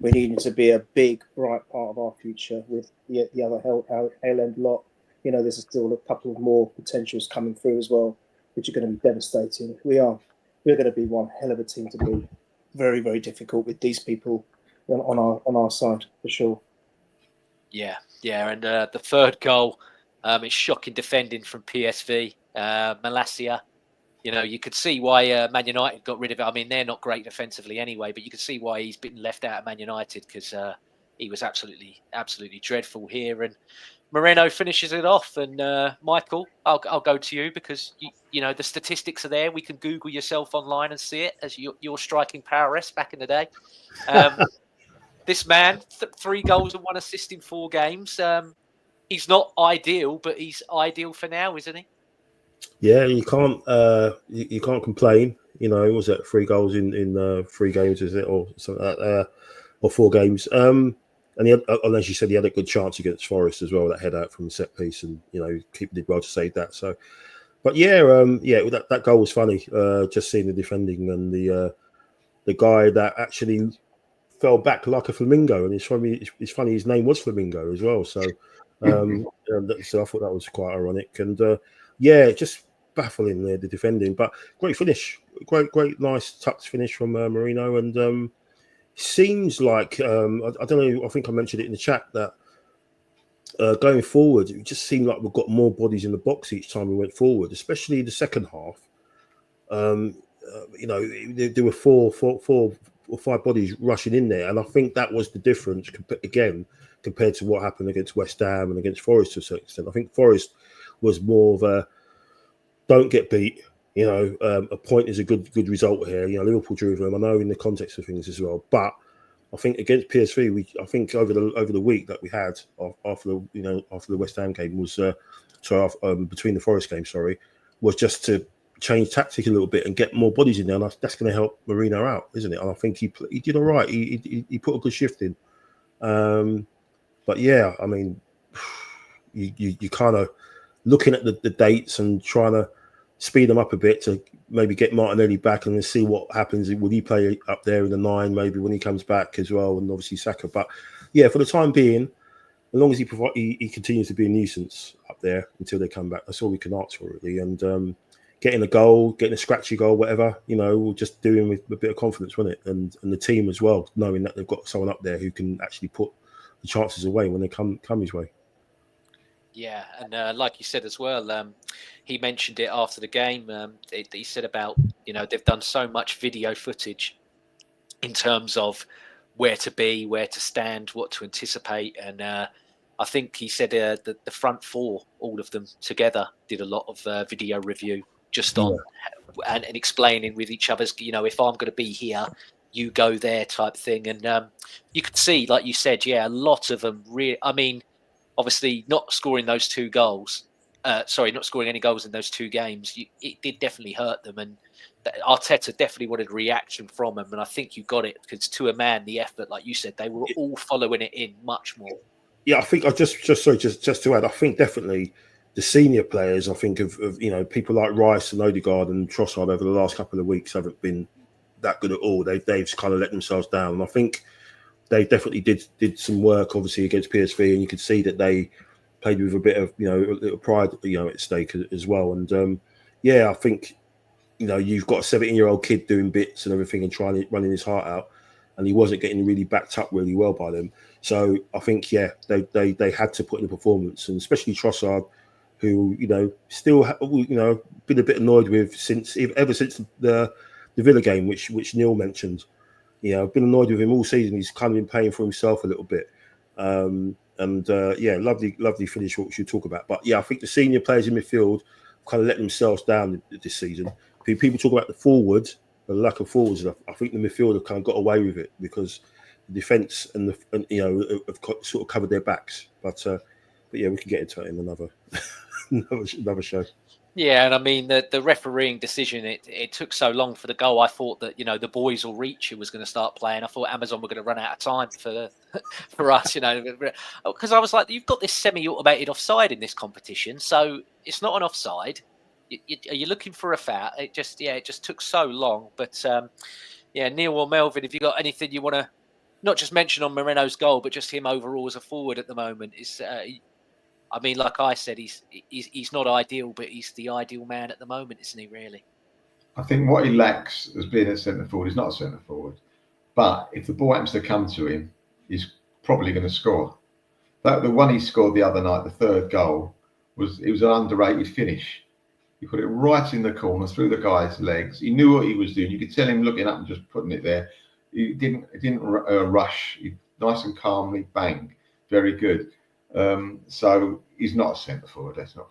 we need him to be a big, bright part of our future with the other Hale End lot. There's still a couple of more potentials coming through as well, which are going to be devastating. We're going to be one hell of a team to beat. Very, very difficult with these people on our side for sure. Yeah, and the third goal, it's shocking defending from PSV. Malacia, you could see why Man United got rid of it. I mean, they're not great defensively anyway, but you could see why he's been left out of Man United because he was absolutely dreadful here. And Moreno finishes it off. And Michael, I'll go to you because the statistics are there. We can Google yourself online and see it as your striking prowess back in the day. This man, 3 goals and 1 assist in 4 games. He's not ideal, but he's ideal for now, isn't he? Yeah, you can't complain. Was that 3 goals in 3 games? Is it or something like that? Or 4 games? and as you said, he had a good chance against Forest as well. That head out from the set piece, and keeper did well to save that. So, but that goal was funny. Just seeing the defending and the guy that actually fell back like a flamingo, and it's funny. His name was Flamingo as well. So, so I thought that was quite ironic, and just baffling the defending. But great finish, great, nice touch finish from Marino, and seems like I don't know. I think I mentioned it in the chat that going forward, it just seemed like we've got more bodies in the box each time we went forward, especially the second half. There were four or five bodies rushing in there, and I think that was the difference compared to what happened against West Ham and against Forest to a certain extent. I think Forest was more of a don't get beat. A point is a good result here. Liverpool drew with them. I know in the context of things as well, but I think against PSV, I think over the week that we had after the West Ham game was between the Forest game, was just to change tactic a little bit and get more bodies in there, and that's going to help Marino out, isn't it? And I think he did all right. He put a good shift in. But yeah, I mean, you kind of looking at the dates and trying to speed them up a bit to maybe get Martinelli back and then see what happens. Will he play up there in the 9 maybe when he comes back as well, and obviously Saka. But yeah, for the time being, as long as he continues to be a nuisance up there until they come back, that's all we can ask for really. And getting a goal, getting a scratchy goal, whatever, we'll just do him with a bit of confidence, won't it? And the team as well, knowing that they've got someone up there who can actually put the chances away when they come his way. Yeah, and like you said as well, he mentioned it after the game. He said about, they've done so much video footage in terms of where to be, where to stand, what to anticipate. And I think he said the front four, all of them together, did a lot of video review just on and explaining with each other's, if I'm going to be here, you go there type thing. And you could see, like you said, a lot of them obviously not scoring those 2 goals. Not scoring any goals in those 2 games. It did definitely hurt them, and Arteta definitely wanted a reaction from them. And I think you got it because to a man, the effort, like you said, they were all following it in much more. Yeah, I think I just to add, I think definitely the senior players. I think of people like Rice and Odegaard and Trossard over the last couple of weeks haven't been that good at all. They've kind of let themselves down, and I think they definitely did some work, obviously, against PSV, and you could see that they played with a bit of, a little pride, at stake as well. And I think, you've got a 17-year-old kid doing bits and everything and running his heart out, and he wasn't getting really backed up really well by them. So I think, they had to put in a performance, and especially Trossard, who, still, been a bit annoyed with ever since the Villa game, which Neil mentioned. I've been annoyed with him all season. He's kind of been paying for himself a little bit. Lovely finish, which you talk about. But I think the senior players in midfield kind of let themselves down this season. People talk about the forward, the lack of forwards. I think the midfield have kind of got away with it because the defence and have sort of covered their backs. But we can get into it in another show. Yeah, and I mean the refereeing decision. It took so long for the goal. I thought that the boys will reach. It was going to start playing. I thought Amazon were going to run out of time for us. Because I was like, you've got this semi-automated offside in this competition, so it's not an offside. Are you looking for a foul? It just took so long. But Neil or Melvin, if you got anything you want to not just mention on Moreno's goal, but just him overall as a forward at the moment is. Like I said, he's not ideal, but he's the ideal man at the moment, isn't he, really? I think what he lacks as being a centre forward, he's not a centre forward. But if the ball happens to come to him, he's probably going to score. The one he scored the other night, the 3rd goal, was an underrated finish. He put it right in the corner, through the guy's legs. He knew what he was doing. You could tell him looking up and just putting it there. He didn't rush. He, nice and calmly, bang. Very good. So he's not a centre forward. Let's not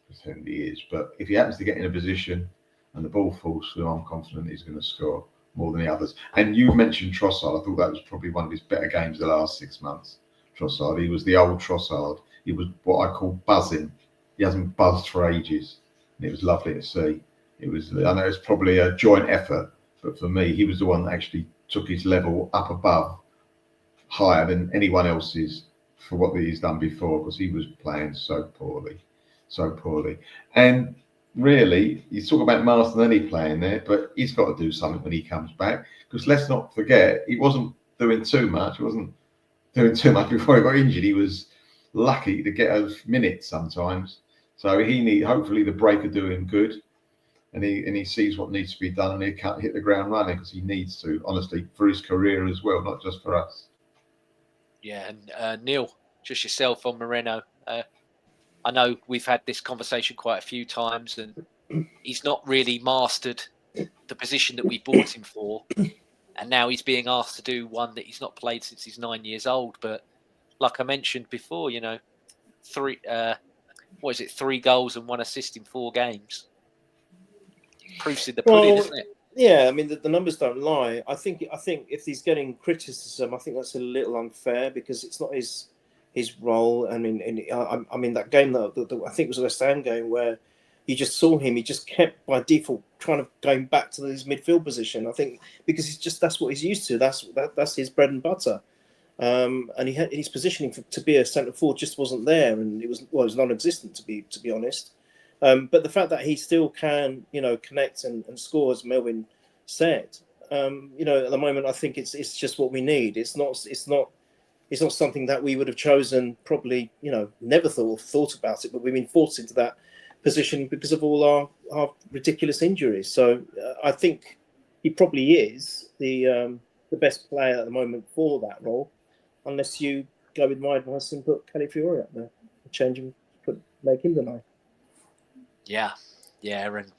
pretend he is. But if he happens to get in a position and the ball falls through, I'm confident he's going to score more than the others. And you mentioned Trossard. I thought that was probably one of his better games the last 6 months. Trossard. He was the old Trossard. He was what I call buzzing. He hasn't buzzed for ages, and it was lovely to see. I know it's probably a joint effort, but for me, he was the one that actually took his level up above higher than anyone else's for what he's done before, because he was playing so poorly. And really, you talk about Martinelli playing there, but he's got to do something when he comes back, because let's not forget, he wasn't doing too much. He wasn't doing too much before he got injured. He was lucky to get a minute sometimes. So hopefully the break will do him good, and he sees what needs to be done, and he can't hit the ground running, because he needs to, honestly, for his career as well, not just for us. Yeah, and Neil, just yourself on Moreno. I know we've had this conversation quite a few times, and he's not really mastered the position that we bought him for, and now he's being asked to do one that he's not played since he's 9 years old. But like I mentioned before, 3 goals and 1 assist in 4 games. Proof's in the pudding, isn't it? Yeah, I mean the numbers don't lie. I think if he's getting criticism, I think that's a little unfair, because it's not his role. I mean, that game that I think was the West Ham game, where you just saw him, he just kept by default trying to going back to his midfield position. I think because that's what he's used to. That's his bread and butter. And his positioning to be a centre forward just wasn't there, and it was non-existent, to be honest. But the fact that he still can, connect and score, as Melvyn said, at the moment, I think it's just what we need. It's not something that we would have chosen. Probably, never thought about it, but we've been forced into that position because of all our ridiculous injuries. So I think he probably is the best player at the moment for that role, unless you go with my advice and put Calafiori up there, change him, make him the 9. Yeah, and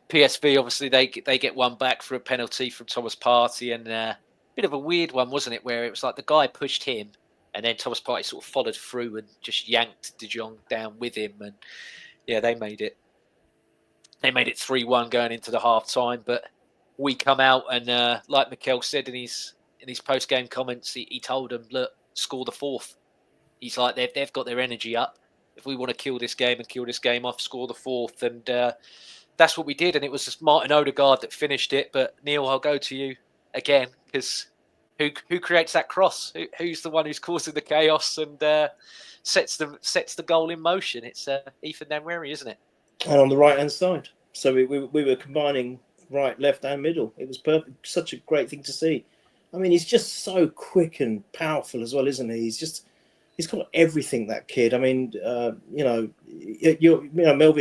PSV, obviously they get one back for a penalty from Thomas Partey, and a bit of a weird one, wasn't it, where it was like the guy pushed him, and then Thomas Partey sort of followed through and just yanked De Jong down with him, and yeah, they made it 3-1 going into the half time. But we come out, and like Mikel said in his post game comments, he told them, look, score the 4th. He's like, they've got their energy up. If we want to kill this game off, score the 4th. And that's what we did. And it was just Martin Odegaard that finished it. But Neil, I'll go to you again, because who creates that cross? Who's the one who's causing the chaos and sets the goal in motion? It's Ethan Nwaneri, isn't it? And on the right-hand side. So we were combining right, left and middle. It was perfect. Such a great thing to see. I mean, he's just so quick and powerful as well, isn't he? He's got everything, that kid. I mean, Melvyn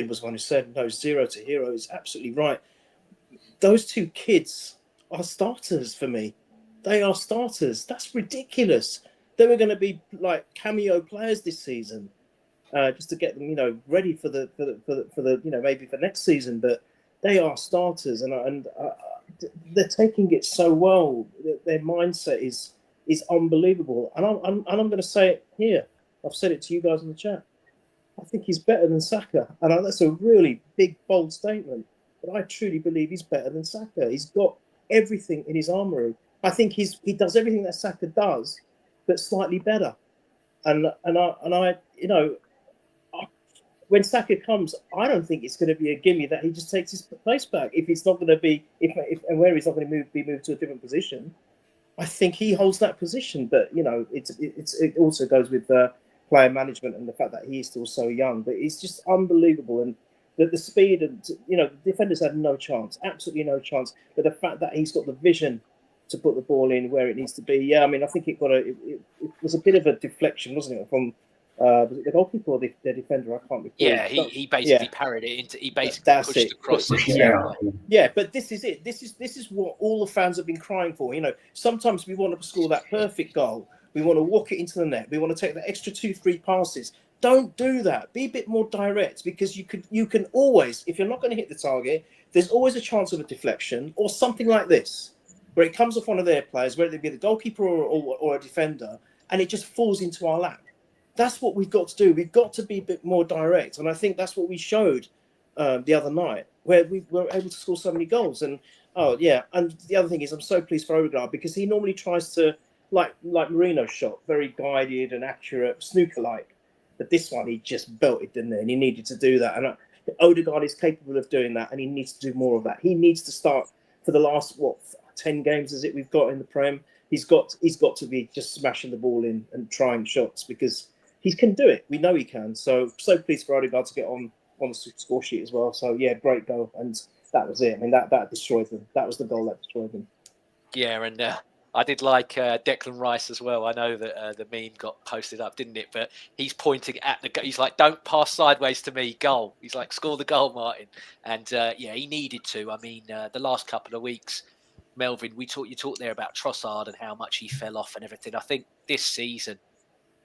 was one who said, no, 0 to hero is absolutely right. Those 2 kids are starters for me. They are starters. That's ridiculous. They were going to be like cameo players this season, just to get them, ready for the maybe for next season. But they are starters, and they're taking it so well. Their mindset is unbelievable, and I'm going to say it here. I've said it to you guys in the chat. I think he's better than Saka, and that's a really big, bold statement. But I truly believe he's better than Saka. He's got everything in his armory. I think he does everything that Saka does, but slightly better. And I when Saka comes, I don't think it's going to be a gimme that he just takes his place back. If it's not going to be, and where he's not going to be moved to a different position. I think he holds that position, but it also goes with player management and the fact that he's still so young. But he's just unbelievable, and the speed, and the defenders had no chance, absolutely no chance. But the fact that he's got the vision to put the ball in where it needs to be, I mean, I think it was a bit of a deflection, wasn't it, from was it the goalkeeper or the defender? I can't recall. Yeah, he basically parried it into. He basically pushed across it. Yeah, but this is it. This is what all the fans have been crying for. Sometimes we want to score that perfect goal. We want to walk it into the net. We want to take the extra 2-3 passes. Don't do that. Be a bit more direct, because you can always, if you're not going to hit the target, there's always a chance of a deflection or something like this, where it comes off one of their players, whether it be the goalkeeper or a defender, and it just falls into our lap. That's what we've got to do. We've got to be a bit more direct. And I think that's what we showed the other night, where we were able to score so many goals. And, and the other thing is I'm so pleased for Odegaard, because he normally tries to, like Marino's shot, very guided and accurate, snooker-like. But this one, he just belted, didn't he? And he needed to do that. And Odegaard is capable of doing that, and he needs to do more of that. He needs to start for the last, 10 games is it we've got in the Prem. he's got to be just smashing the ball in and trying shots because he can do it. We know he can. So pleased for Odegaard to get on the score sheet as well. So yeah, great goal, and that was it. I mean, that destroyed them. That was the goal that destroyed them. Yeah, and I did like Declan Rice as well. I know that the meme got posted up, didn't it? But he's pointing at the goal. He's like, "Don't pass sideways to me, goal." He's like, "Score the goal, Martin." And yeah, he needed to. I mean, the last couple of weeks, Melvyn, you talked there about Trossard and how much he fell off and everything. I think this season,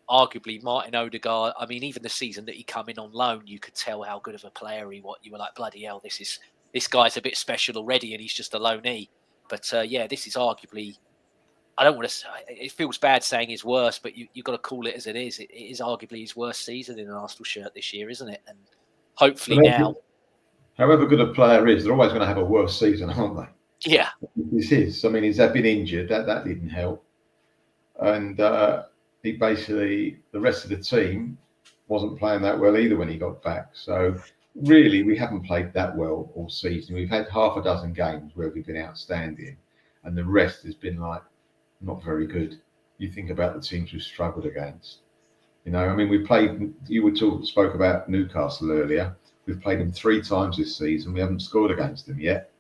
arguably Martin Odegaard. I mean, even the season that he come in on loan, you could tell how good of a player he was. You were like, "Bloody hell, this guy's a bit special already," and he's just a loanee. But yeah, this is arguably. I don't want to say it feels bad saying his worst, but you've got to call it as it is. It is arguably his worst season in an Arsenal shirt this year, isn't it? And hopefully now. However good a player is, they're always going to have a worse season, aren't they? Yeah. This is. I mean, he's been injured. That didn't help. And he basically, the rest of the team wasn't playing that well either when he got back. So really, we haven't played that well all season. We've had half a dozen games where we've been outstanding, and the rest has been like, not very good. You think about the teams we've struggled against. You know, I mean, we played. Spoke about Newcastle earlier. We've played them 3 times this season. We haven't scored against them yet.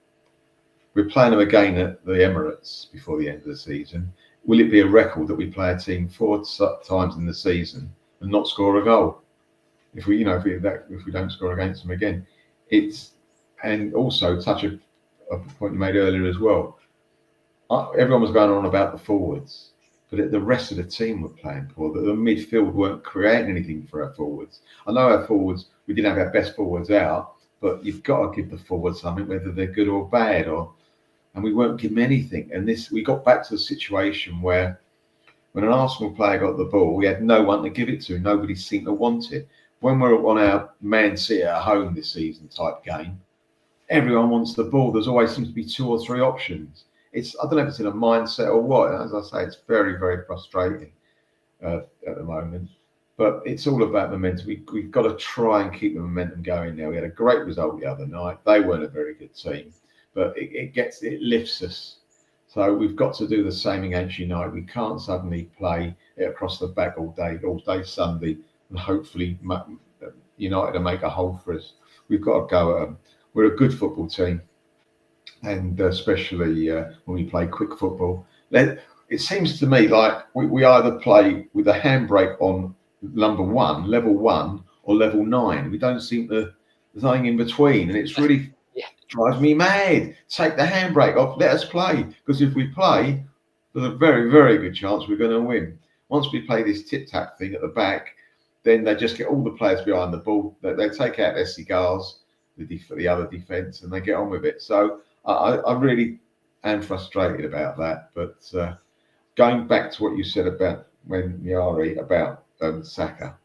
We're playing them again at the Emirates before the end of the season. Will it be a record that we play a team 4 times in the season and not score a goal? If we don't score against them again, and also touch a point you made earlier as well. Everyone was going on about the forwards, but the rest of the team were playing poor. The midfield weren't creating anything for our forwards. I know our forwards, we didn't have our best forwards out, but you've got to give the forwards something, whether they're good or bad, and we weren't giving anything. And we got back to the situation where when an Arsenal player got the ball, we had no one to give it to. Nobody seemed to want it. When we're on our Man City at home this season type game, everyone wants the ball. There's always seems to be 2 or 3 options. I don't know if it's in a mindset or what. As I say, it's very, very frustrating at the moment. But it's all about momentum. We've got to try and keep the momentum going now. We had a great result the other night. They weren't a very good team, but it lifts us. So we've got to do the same against United. We can't suddenly play it across the back all day Sunday, and hopefully United will make a hole for us. We've got to go at them. We're a good football team. And especially when we play quick football, it seems to me like we either play with a handbrake on level 1, or level 9. We don't seem to, there's nothing in between, and it's really drives me mad. Take the handbrake off, let us play, because if we play, there's a very, very good chance we're going to win. Once we play this tip-tap thing at the back, then they just get all the players behind the ball. They take out their cigars, the other defence, and they get on with it. So I really am frustrated about that. But going back to what you said about about Saka,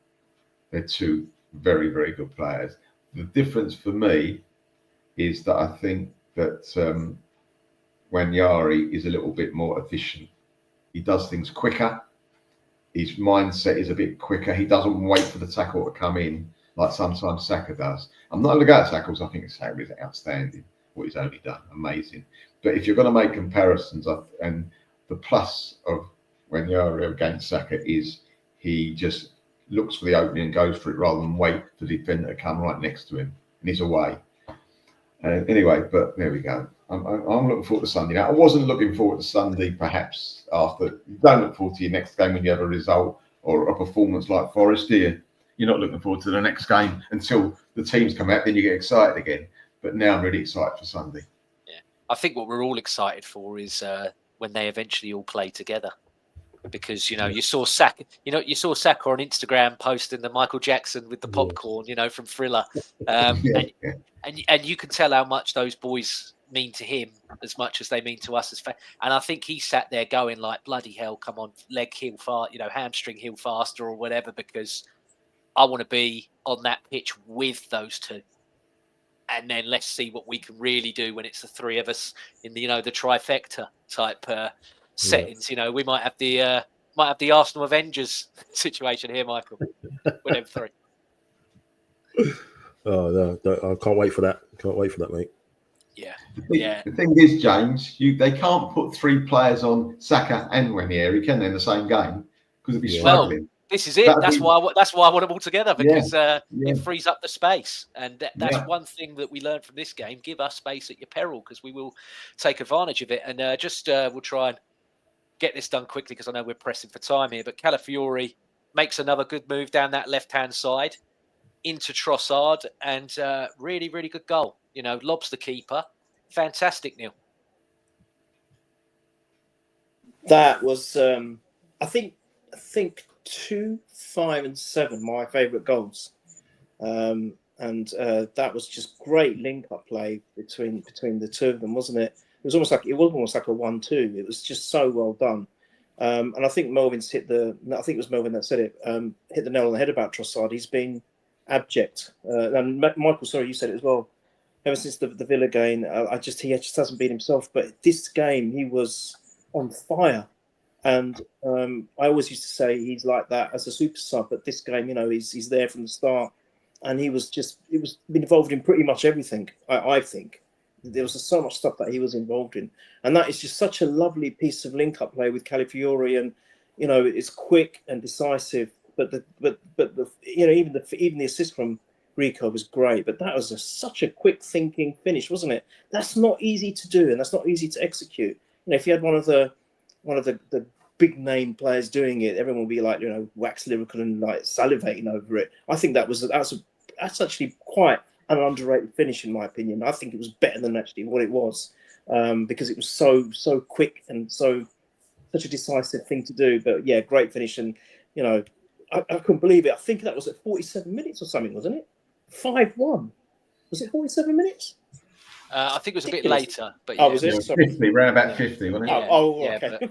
they're 2 very, very good players. The difference for me is that I think that Wanyari is a little bit more efficient. He does things quicker. His mindset is a bit quicker. He doesn't wait for the tackle to come in like sometimes Saka does. I'm not going to go at tackles. I think Saka is outstanding. What he's only done, amazing. But if you're going to make comparisons, and the plus of Wanyari against Saka is he just looks for the opening and goes for it rather than wait for the defender to come right next to him, and he's away. Anyway, but there we go. I'm looking forward to Sunday. Now, I wasn't looking forward to Sunday, perhaps after. You don't look forward to your next game when you have a result or a performance like Forest, do you? You're not looking forward to the next game until the teams come out, then you get excited again. But now I'm really excited for Sunday. Yeah, I think what we're all excited for is when they eventually all play together, because you saw Saka, you saw Saka on Instagram posting the Michael Jackson with the popcorn, from Thriller, and you can tell how much those boys mean to him as much as they mean to us as fans. And I think he sat there going like, bloody hell, come on, leg heal fast, hamstring heal faster or whatever, because I want to be on that pitch with those 2. And then let's see what we can really do when it's the 3 of us in the the trifecta type settings. We might have the Arsenal Avengers situation here, Michael, with them 3. Oh no, I can't wait for that. Can't wait for that, mate. The thing is, James, they can't put 3 players on Saka and Ranieri, can they, in the same game? Because they'd be struggling. Well, this is it. That's why I want them all together, because it frees up the space, and that's one thing that we learned from this game. Give us space at your peril, because we will take advantage of it. And we'll try and get this done quickly, because I know we're pressing for time here. But Calafiori makes another good move down that left-hand side into Trossard, and really, really good goal. Lobs the keeper. Fantastic, Neil. That was, I think 2, 5, and 7 my favourite goals, and that was just great link-up play between the two of them, wasn't it? It was almost like a 1-2. It was just so well done, and I think Melvin's hit the. I think it was Melvin that said it. Hit the nail on the head about Trossard. He's been abject, and Michael, sorry, you said it as well. Ever since the Villa game, he just hasn't been himself. But this game, he was on fire. And I always used to say he's like that as a super sub. But this game, he's there from the start. And he was been involved in pretty much everything, I think. There was so much stuff that he was involved in. And that is just such a lovely piece of link-up play with Calafiori. And, it's quick and decisive. But even the assist from Rico was great, but that was such a quick thinking finish, wasn't it? That's not easy to do, and that's not easy to execute. If you had one of the big name players doing it, everyone would be like, wax lyrical and like salivating over it. I think that's actually quite an underrated finish in my opinion. I think it was better than actually what it was, because it was so quick and such a decisive thing to do. But yeah, great finish, and I couldn't believe it. I think that was at 47 minutes or something, wasn't it? 5-1. Was it 47 minutes? I think it was a bit later. But was it? Sorry. 50, around about 50, wasn't it? Okay.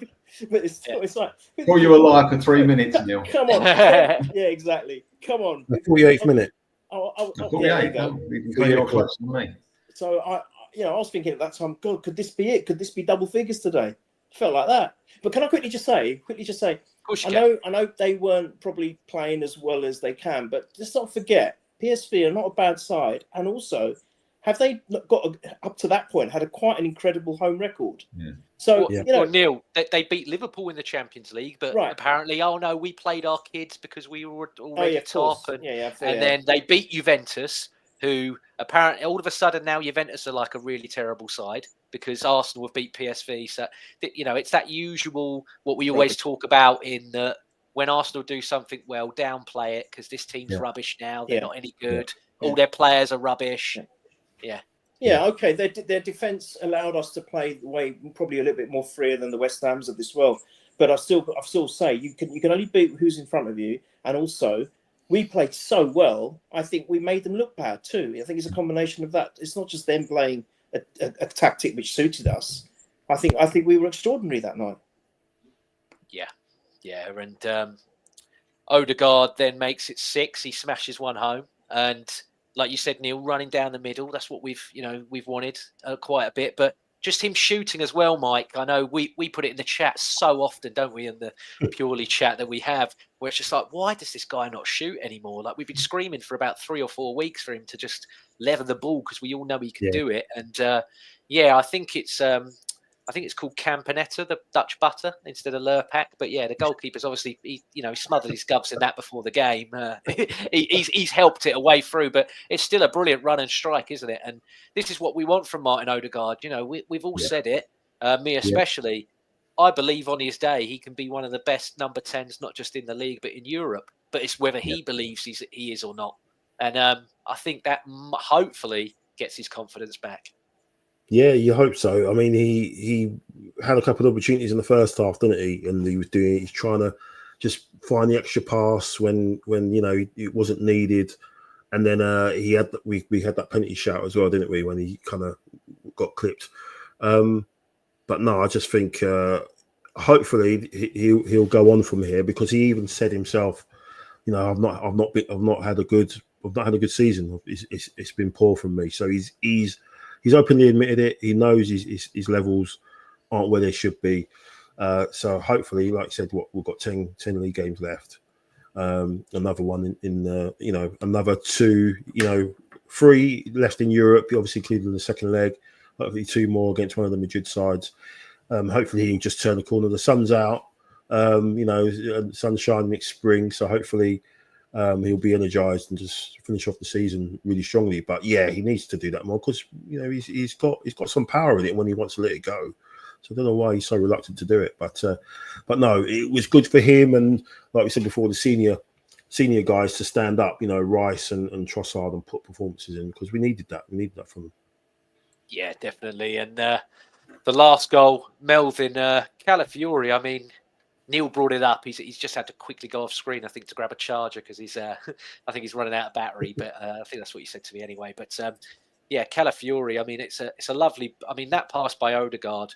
But it's like... Well, you were alive for 3 minutes, Neil. Come on. Yeah, exactly. Come on. The 48th minute. 48. You're close to me. So, I was thinking at that time, God, could this be it? Could this be double figures today? Felt like that. But can I quickly just say, I know they weren't probably playing as well as they can, but let's not forget, PSV are not a bad side, and also have they got up to that point had quite an incredible home record? Yeah. So Neil, they beat Liverpool in the Champions League, but apparently, we played our kids because we were already top, and then they beat Juventus, who apparently all of a sudden now Juventus are like a really terrible side because Arsenal have beat PSV. So it's that usual what we always talk about in the. When Arsenal do something well, downplay it because this team's rubbish now. They're not any good. Yeah. All their players are rubbish. Yeah. Okay. Their defence allowed us to play the way probably a little bit more freer than the West Hams of this world. But I still say you can only beat who's in front of you, and also we played so well. I think we made them look bad too. I think it's a combination of that. It's not just them playing a tactic which suited us. I think we were extraordinary that night. Yeah, and Odegaard then makes it 6. He smashes one home, and like you said, Neil, running down the middle. That's what we've wanted quite a bit. But just him shooting as well, Mike. I know we put it in the chat so often, don't we? In the purely chat that we have, where it's just like, why does this guy not shoot anymore? Like we've been screaming for about 3 or 4 weeks for him to just lever the ball because we all know he can do it. And I think it's called Campanetta, the Dutch butter, instead of Lurpak. But yeah, the goalkeeper's obviously, he smothered his gloves in that before the game. He's helped it away through, but it's still a brilliant run and strike, isn't it? And this is what we want from Martin Odegaard. We've all said it, me especially. I believe on his day, he can be one of the best number 10s, not just in the league, but in Europe. But it's whether he believes he is or not. And I think that hopefully gets his confidence back. Yeah, you hope so. I mean, he had a couple of opportunities in the first half, didn't he? And he's trying to just find the extra pass when it wasn't needed. And then we had that penalty shout as well, didn't we? When he kind of got clipped. But no, I just think hopefully he'll go on from here, because he even said himself, I've not had a good season. It's been poor from me. So he's openly admitted it. He knows his levels aren't where they should be. So hopefully, like I said, we've got 10 league games left. Another one in another 2, 3 left in Europe, obviously including the second leg. hopefully 2 more against one of the Madrid sides. Hopefully he can just turn the corner. The sun's out, sun's shining next spring, so hopefully he'll be energized and just finish off the season really strongly. But yeah, he needs to do that more because he's got some power in it when he wants to let it go. So I don't know why he's so reluctant to do it. But no, it was good for him, and like we said before, the senior guys to stand up. Rice and Trossard, and put performances in because we needed that. We needed that from them. Yeah, definitely. And the last goal, Melvyn, Calafiori. I mean, Neil brought it up. He's just had to quickly go off screen, I think, to grab a charger because he's I think he's running out of battery. But I think that's what you said to me anyway. But yeah, Calafiori. I mean, it's a lovely. I mean, that pass by Odegaard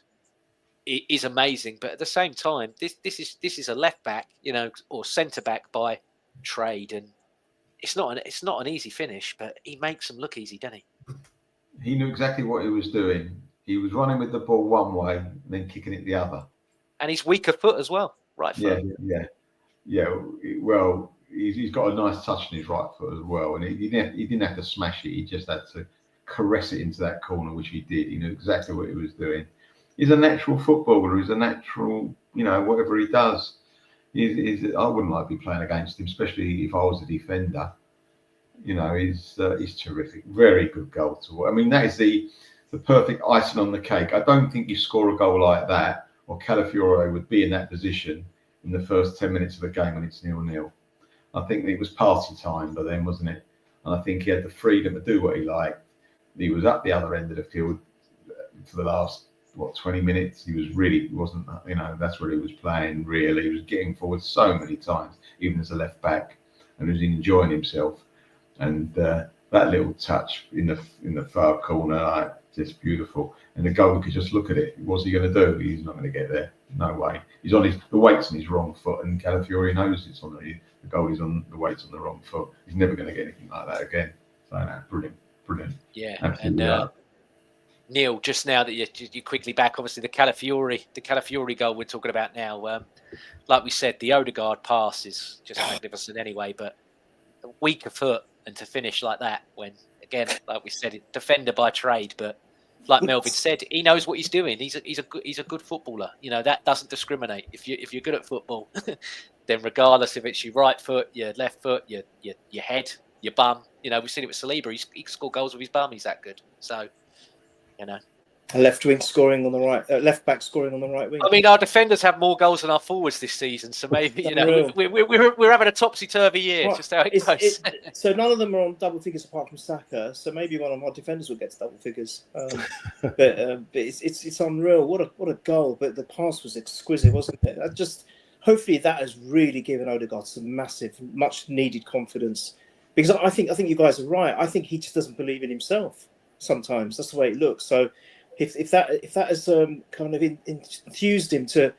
is amazing. But at the same time, this is a left back, or centre back by trade, and it's not an easy finish. But he makes them look easy, doesn't he? He knew exactly what he was doing. He was running with the ball one way and then kicking it the other. And he's weaker foot as well, right foot. Yeah. Well, he's got a nice touch on his right foot as well, and he didn't have to smash it. He just had to caress it into that corner, which he did. He knew exactly what he was doing. He's a natural footballer. He's a natural, whatever he does. I wouldn't like to be playing against him, especially if I was a defender. He's terrific. Very good goal to watch. I mean, that is the perfect icing on the cake. I don't think you score a goal like that, or Calafiori would be in that position in the first 10 minutes of the game when it's 0-0. I think it was party time by then, wasn't it? And I think he had the freedom to do what he liked. He was up the other end of the field for the last 20 minutes. Wasn't that's where he was playing. Really, he was getting forward so many times, even as a left back, and he was enjoying himself. And that little touch in the far corner, just beautiful. And the goal, could just look at it. What's he going to do? He's not going to get there. No way. He's on the weight's on his wrong foot, and Calafiori knows it's on the goalie's on the weight's on the wrong foot. He's never going to get anything like that again. So no, brilliant. Yeah, absolutely. And Neil, just now that you're quickly back, obviously the Calafiori goal we're talking about now. Like we said, the Odegaard pass is just magnificent anyway, but a weaker foot. And to finish like that, when again, like we said, defender by trade, but like Melvyn said, he knows what he's doing. He's a good footballer. That doesn't discriminate. If you're good at football, then regardless if it's your right foot, your left foot, your head, your bum, we've seen it with Saliba. He can score goals with his bum. He's that good. So, A left wing scoring on the right, left back scoring on the right wing. I mean, our defenders have more goals than our forwards this season, so maybe we're having a topsy turvy year. Just how it goes. So none of them are on double figures apart from Saka. So maybe one of our defenders will get to double figures. But it's unreal. What a goal! But the pass was exquisite, wasn't it? Hopefully that has really given Odegaard some massive, much needed confidence. Because I think you guys are right. I think he just doesn't believe in himself. Sometimes that's the way it looks. So. If that has kind of enthused him to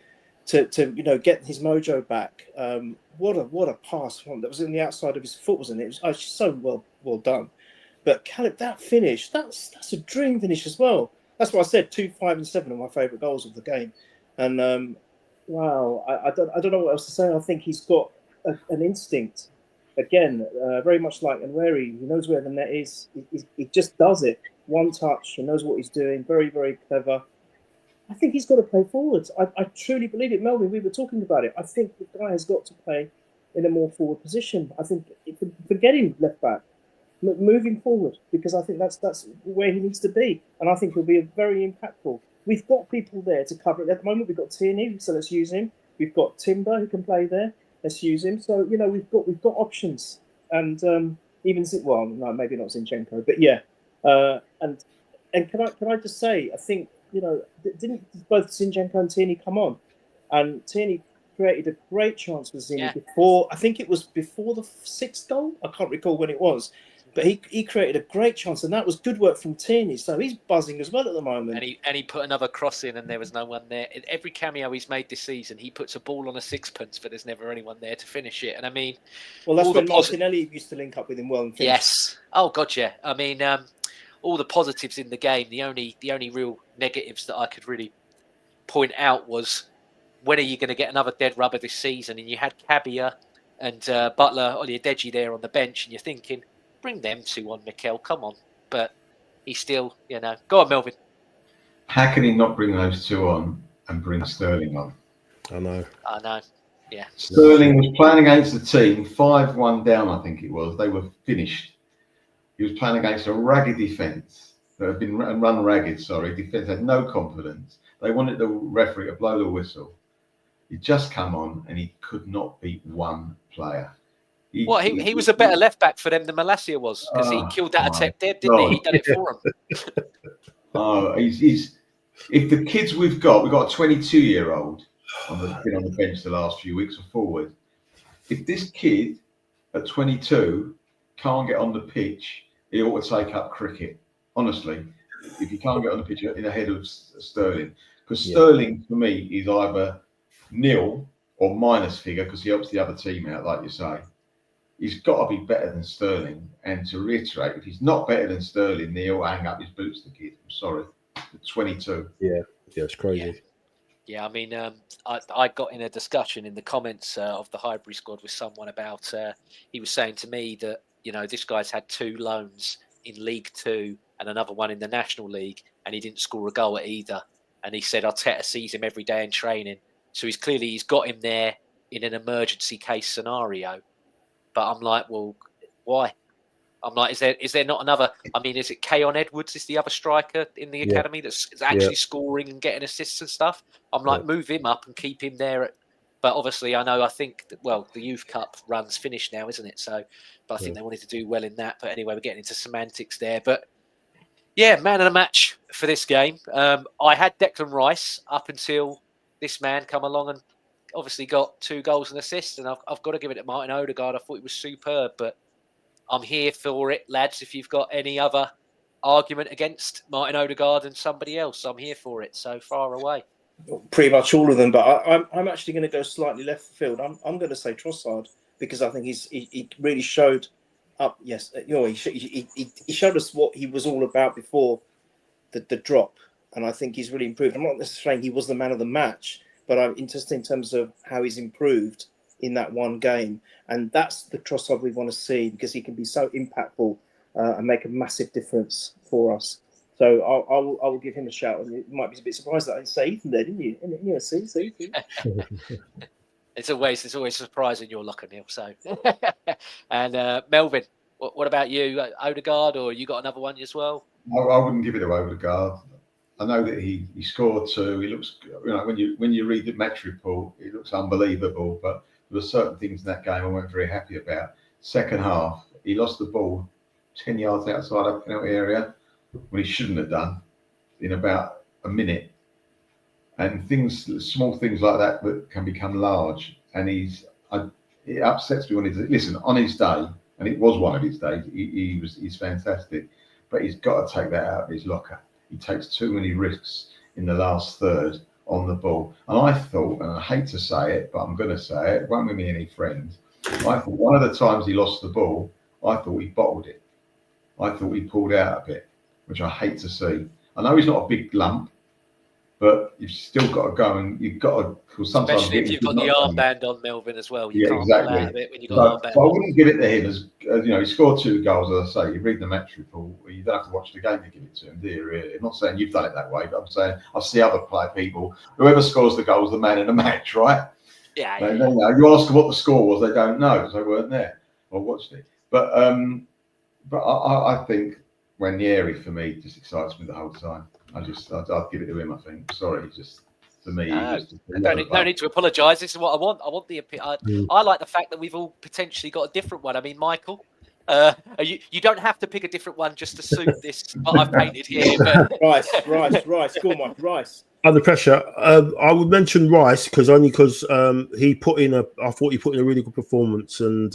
get his mojo back, what a pass that was in the outside of his foot, wasn't it? It was so well done. But Caleb, that finish, that's a dream finish as well. That's what I said. 2, 5, and 7 are my favourite goals of the game. And wow, I don't know what else to say. I think he's got an instinct. Again, very much like Nweri, he knows where the net is. He just does it. One touch, he knows what he's doing. Very, very clever. I think he's got to play forwards. I truly believe it. Melvyn, we were talking about it. I think the guy has got to play in a more forward position. I think forgetting left back, moving forward, because I think that's where he needs to be. And I think he'll be very impactful. We've got people there to cover it. At the moment, we've got Tierney, so let's use him. We've got Timber, who can play there. Let's use him. So, we've got options. And maybe not Zinchenko, but yeah. And can I just say, I think, didn't both Zinchenko and Tierney come on? And Tierney created a great chance for Zini before the 6th goal. I can't recall when it was, but he created a great chance, and that was good work from Tierney. So he's buzzing as well at the moment. And he put another cross in, and there was no one there. In every cameo he's made this season, he puts a ball on a sixpence, but there's never anyone there to finish it. And I mean, well, that's when Martinelli used to link up with him well and finish. Yes. Oh God, yeah. I mean, all the positives in the game. The only real negatives that I could really point out was, when are you going to get another dead rubber this season? And you had Cabia and Butler, Oludeji there on the bench, and you're thinking, bring them two on, Mikel, come on. But he's still, go on, Melvyn. How can he not bring those two on and bring Sterling on? I know. Yeah. Sterling was playing against the team 5-1 down, I think it was. They were finished. He was playing against a ragged defence that had been run ragged. Sorry, defence had no confidence. They wanted the referee to blow the whistle. He just come on and he could not beat one player. He was a better left back for them than Malacia was, because he killed that attempt dead, didn't he? He done it for him. If the kids we've got a 22-year-old been on the bench the last few weeks or forward. If this kid at 22 can't get on the pitch, he ought to take up cricket. Honestly, if he can't get on the pitch in ahead of Sterling, because Sterling for me is either nil or minus figure because he helps the other team out, like you say. He's got to be better than Sterling. And to reiterate, if he's not better than Sterling, he'll hang up his boots. The kid, I'm sorry, at 22. Yeah, it's crazy. Yeah, I mean, I got in a discussion in the comments of the Highbury squad with someone about, he was saying to me that, this guy's had 2 loans in League 2 and another one in the National League, and he didn't score a goal at either. And he said Arteta sees him every day in training. So he's got him there in an emergency case scenario. But I'm like, well, why? I'm like, is there not another? I mean, is it Keon Edwards is the other striker in the academy that's actually scoring and getting assists and stuff? I'm like, move him up and keep him there. But obviously, I think that, the Youth Cup run's finished now, isn't it? So, but I think they wanted to do well in that. But anyway, we're getting into semantics there. But yeah, man of the match for this game. I had Declan Rice up until this man come along and obviously got 2 goals and assists, and I've got to give it to Martin Odegaard. I thought he was superb, but I'm here for it, lads. If you've got any other argument against Martin Odegaard and somebody else, I'm here for it. So far away. Pretty much all of them, but I'm actually going to go slightly left field. I'm going to say Trossard, because I think he really showed up. Yes, he showed us what he was all about before the drop, and I think he's really improved. I'm not necessarily saying he was the man of the match, but I'm interested in terms of how he's improved in that one game. And that's the Trossard we want to see, because he can be so impactful and make a massive difference for us. So I will give him a shout. And you might be a bit surprised that I say Ethan there, didn't you? And, see. It's always surprising your locker, Neil. So, and Melvyn, what about you? Odegaard, or you got another one as well? I wouldn't give it to Odegaard. I know that he scored 2. He looks, when you read the match report, he looks unbelievable. But there were certain things in that game I weren't very happy about. Second half, he lost the ball 10 yards outside our penalty area when he shouldn't have done in about a minute. And small things like that can become large. And it upsets me when listen, on his day, and it was one of his days, he's fantastic, but he's got to take that out of his locker. He takes too many risks in the last third on the ball. And I thought, and I hate to say it, but I'm going to say it won't make me any friends. I thought one of the times he lost the ball, I thought he bottled it. I thought he pulled out a bit, which I hate to see. I know he's not a big lump, but you've still got to go, and you've got to. Sometimes, especially if you've got the armband on, Melvyn, as well. You can't exactly. pull out of it when you've got the armband. So I wouldn't give it to him as he scored 2 goals. As I say, you read the match report, you don't have to watch the game to give it to him, do you? Really? I'm not saying you've done it that way, but I'm saying I see other people. Whoever scores the goal is the man in the match, right? Yeah. You ask them what the score was, they don't know because they weren't there or watched it. But I think Ranieri for me just excites me the whole time. I'd give it to him. I think. Sorry, just. For me, no need to apologise. This is what I want. I want the I like the fact that we've all potentially got a different one. I mean, Michael, you don't have to pick a different one just to suit this what I've painted here. But... Rice. Go on, Mike. Rice. Under pressure. I would mention Rice because he put in I thought he put in a really good performance and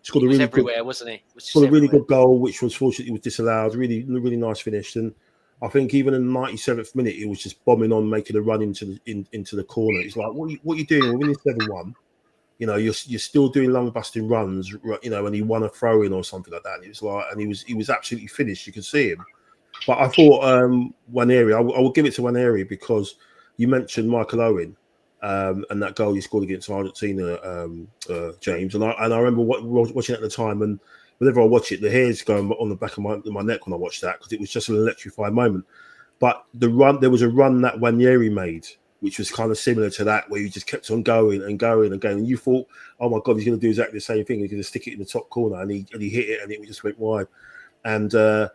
scored a really everywhere, wasn't he? Scored a really good goal, which was fortunately was disallowed. Really nice finish. And I think even in the 97th minute, he was just bombing on, making a run into the corner. It's like, what are you doing? We're winning 7-1. You're still doing long busting runs. And he won a throw in or something like that. And it was like, and he was absolutely finished. You could see him. But I thought Ranieri, I will give it to Ranieri because you mentioned Michael Owen and that goal he scored against Argentina, James. And I remember watching it at the time, and whenever I watch it, the hairs going on the back of my neck when I watch that because it was just an electrifying moment. But there was a run that Wanyeri made, which was kind of similar to that, where you just kept on going and going and going. And you thought, oh my God, he's going to do exactly the same thing. He's going to stick it in the top corner, and he hit it, and it just went wide. And to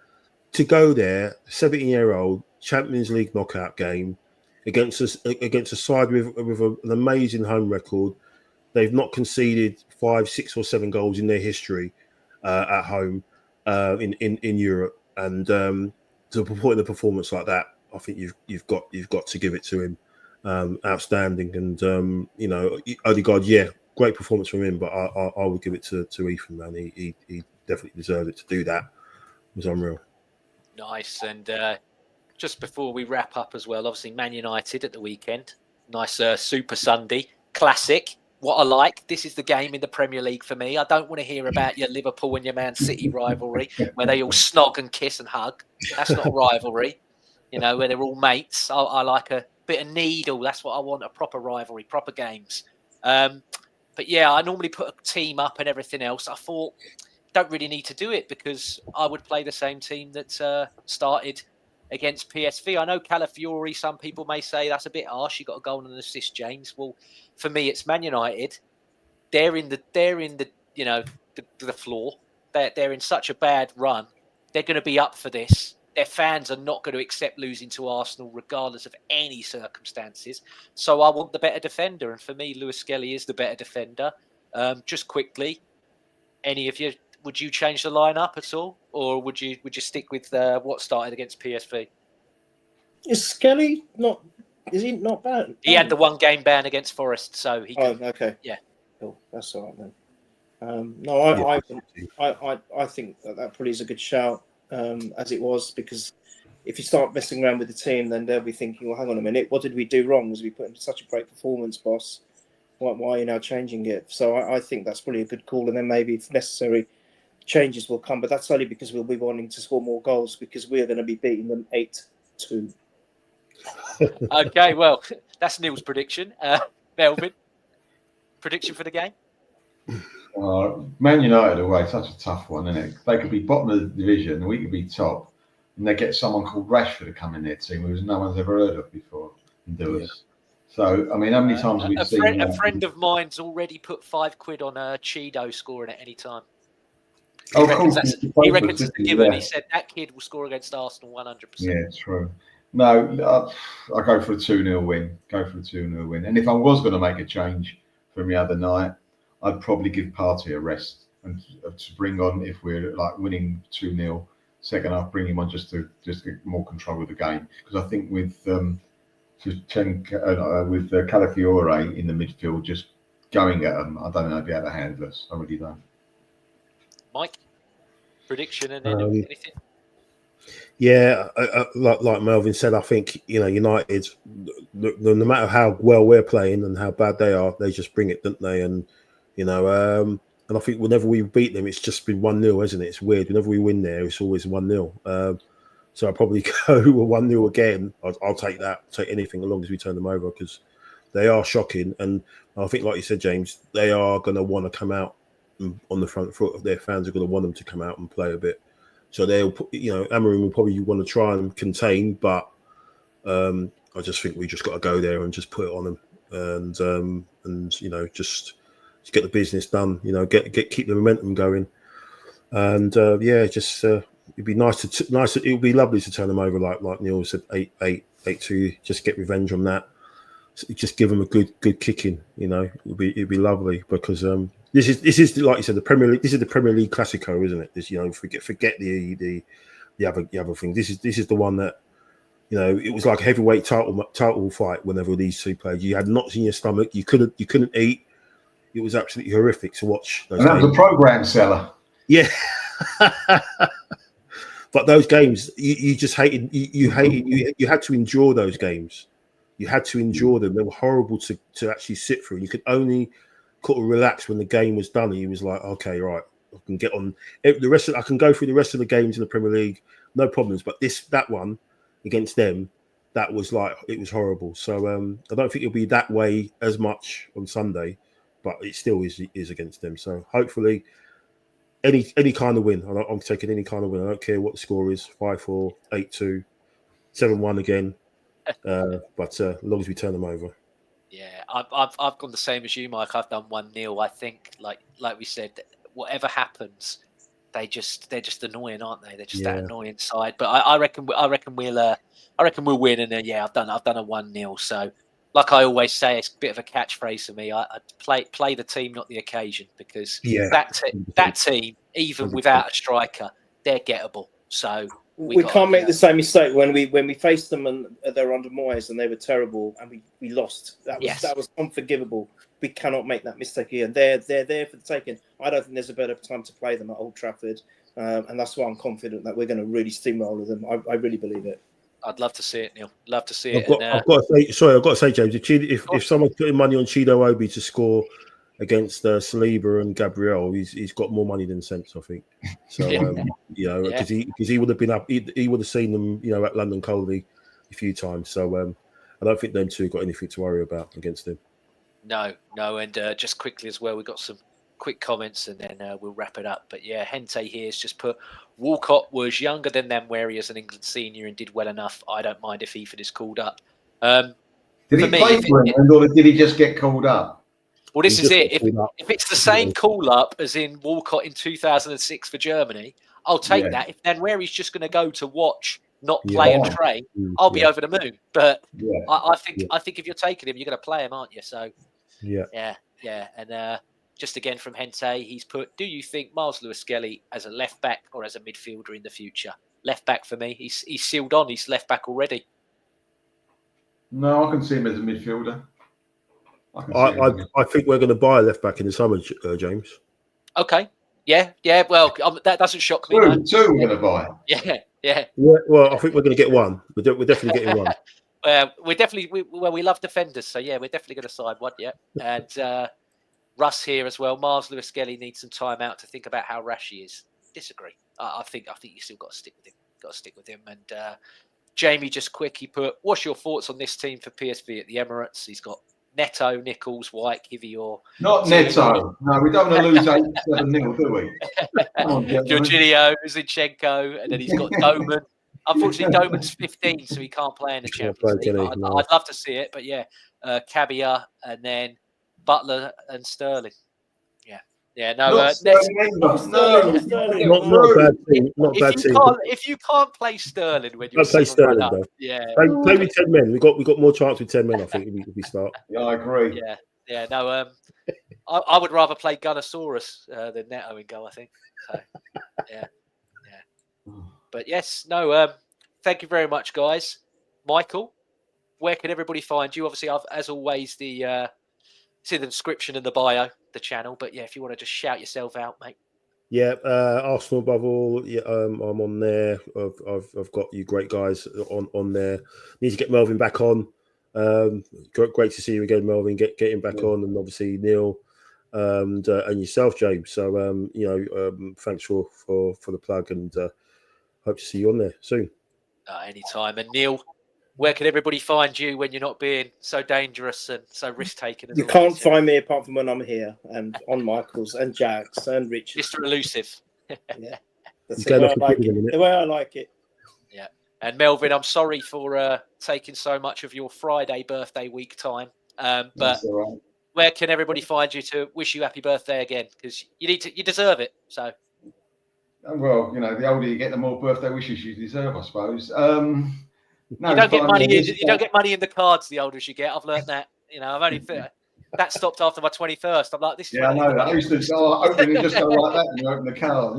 go there, 17-year-old Champions League knockout game against a side with an amazing home record. They've not conceded 5, 6, or 7 goals in their history at home in Europe, and to put in a performance like that, I think you've got to give it to him. Outstanding, and Odegaard, great performance from him, but I would give it to Ethan, man. He definitely deserved it to do that. It was unreal. Nice. And just before we wrap up as well, obviously Man United at the weekend. Nice Super Sunday. Classic. What I like. This is the game in the Premier League for me. I don't want to hear about your Liverpool and your Man City rivalry where they all snog and kiss and hug. That's not a rivalry. Where they're all mates. I like a bit of needle. That's what I want, a proper rivalry, proper games. But yeah, I normally put a team up and everything else. I thought, don't really need to do it because I would play the same team that started against PSV. I know Calafiori, some people may say that's a bit harsh. You got a goal and an assist, James. Well, for me, it's Man United. They're in the floor. They're in such a bad run. They're going to be up for this. Their fans are not going to accept losing to Arsenal regardless of any circumstances. So I want the better defender. And for me, Lewis Skelly is the better defender. Just quickly, any of you, would you change the lineup at all? Or would you stick with what started against PSV? Is Skelly not... Is he not bad? He had the 1 game ban against Forest, so he... okay. Yeah. Cool. That's all right then. I think that probably is a good shout. As it was, because if you start messing around with the team, then they'll be thinking, well, hang on a minute, what did we do wrong? Was we put in such a great performance, boss? Why are you now changing it? So I think that's probably a good call, and then maybe if necessary, changes will come, but that's only because we'll be wanting to score more goals because we're going to be beating them 8-2. Okay, well, that's Neil's prediction. Melvyn, prediction for the game? Man United away, such a tough one, isn't it? They could be bottom of the division, and we could be top, and they get someone called Rashford to come in their team who no one's ever heard of before and do us. So, I mean, how many times have we seen a friend of mine's already put £5 on a Cheeto scoring at any time. He reckons it's a given. He said that kid will score against Arsenal 100%. Yeah, true. No, I go for a 2-0 win. And if I was going to make a change from the other night, I'd probably give Partey a rest and to bring on, if we're like winning 2-0, second half, bring him on just to get more control of the game. Because I think with Calafiore in the midfield, just going at them, I don't know if he'd be able to handle us. I really don't. Mike, prediction and anything? Yeah, like Melvyn said, I think United, no matter how well we're playing and how bad they are, they just bring it, don't they? And and I think whenever we beat them, it's just been 1-0, isn't it? It's weird. Whenever we win there, it's always 1-0. So I'll probably go with 1-0 again. I'll take that. I'll take anything as long as we turn them over because they are shocking. And I think, like you said, James, they are going to want to come out on the front foot. Their fans are going to want them to come out and play a bit. So they'll, Amorim will probably want to try and contain, but I just think we just got to go there and just put it on them, and just get the business done. Keep the momentum going, and it'd be nice. It would be lovely to turn them over, like Neil said, 8-2. Just get revenge on that. Just give them a good kicking. It'd be lovely because this is like you said, the Premier League. This is the Premier League Classico, isn't it? This forget the other thing. This is the one that it was like a heavyweight title fight. Whenever these two played, you had knots in your stomach. You couldn't eat. It was absolutely horrific to watch. And that was a program seller. Yeah. But those games, you just hated. You had to endure those games. You had to endure them. They were horrible to actually sit through. You could only kind of relax when the game was done. And you was like, okay, right, I can get on the rest. I can go through the rest of the games in the Premier League, no problems. But that one against them, that was like it was horrible. So I don't think it'll be that way as much on Sunday, but it still is against them. So hopefully, any kind of win. I'm taking any kind of win. I don't care what the score is, 5-4, 8-2, 7-1 again. But as long as we turn them over. Yeah, I've gone the same as you, Mike. I've done 1-0. I think, like we said, whatever happens, they're just annoying, aren't they? They're just that annoying side. But I reckon we'll win. And I've done a 1-0. So, like I always say, it's a bit of a catchphrase for me. I play the team, not the occasion, because that team, even 100%. Without a striker, they're gettable. So. We can't make the same mistake when we faced them and they're under Moyes and they were terrible and we lost. That was unforgivable. We cannot make that mistake here. They're there for the taking. I don't think there's a better time to play them at Old Trafford, and that's why I'm confident that we're going to really steamroller them. I really believe it. I'd love to see it, Neil. Love to see it. I've got to say, James, if someone's putting money on Chido Obi to score against Saliba and Gabriel, he's got more money than sense, I think. So because he would have been up, he would have seen them, at London Colney a few times. So I don't think them two got anything to worry about against him. No, and just quickly as well, we've got some quick comments and then we'll wrap it up. But Hente here has just put, Walcott was younger than Nwaneri as an England senior and did well enough. I don't mind if Ethan is called up. Did he play for England or did he just get called up? Well, this is it. If it's the same call-up as in Walcott in 2006 for Germany, I'll take that. If Nwaneri's just going to go to watch, not play and train, I'll be over the moon. But I think if you're taking him, you're going to play him, aren't you? So, yeah. And just again from Hente, he's put, do you think Miles Lewis-Skelly as a left-back or as a midfielder in the future? Left-back for me. He's sealed on. He's left-back already. No, I can see him as a midfielder. I think we're going to buy a left back in the summer, James. Okay. Yeah. Well, that doesn't shock me. Two we're going to buy. Yeah. Well, I think we're going to get one. We're definitely getting one. We love defenders, so we're definitely going to sign one. Yeah. And Russ here as well. Miles Lewis-Skelly needs some time out to think about how rash he is. Disagree. I think you still got to stick with him. And Jamie, just quick, he put, what's your thoughts on this team for PSV at the Emirates? He's got Neto, Nichols, White, Kivior. Not Neto. No, we don't want to lose 8-7-0, do we? Jorginho, Zinchenko, and then he's got Doman. Unfortunately, Doman's 15, so he can't play in the Champions League. I'd love to see it, but Cabia, and then Butler and Sterling. Sterling. Not a bad team. If you can't play Sterling when you're play Sterling, up, play with 10 men. We got more chance with 10 men. I think if we start. Yeah, I agree. Yeah. No, I would rather play Gunnosaurus than Neto in goal. I think. So, yeah. But yes, no. Thank you very much, guys. Michael, where can everybody find you? Obviously, as always, it's in the description and the bio, the channel. But if you want to just shout yourself out, mate. Yeah, Arsenal above all. Yeah, I'm on there. I've got you great guys on there. Need to get Melvyn back on. Great to see you again, Melvyn. Get him back on, and obviously Neil and yourself, James. So thanks for the plug, and hope to see you on there soon. Anytime. And Neil, where can everybody find you when you're not being so dangerous and so risk-taking? You can't find me apart from when I'm here and on Michael's and Jack's and Richard's. Mr. Elusive. That's the way I like it. Yeah. And Melvyn, I'm sorry for taking so much of your Friday birthday week time. But where can everybody find you to wish you happy birthday again? Because you deserve it. So. Well, the older you get, the more birthday wishes you deserve, I suppose. No, you don't get money. You don't get money in the cards the older as you get. I've learned that. I've only that stopped after my 21st. I'm like, this is. Yeah, I know that. I used to open and just go like that when you open the card.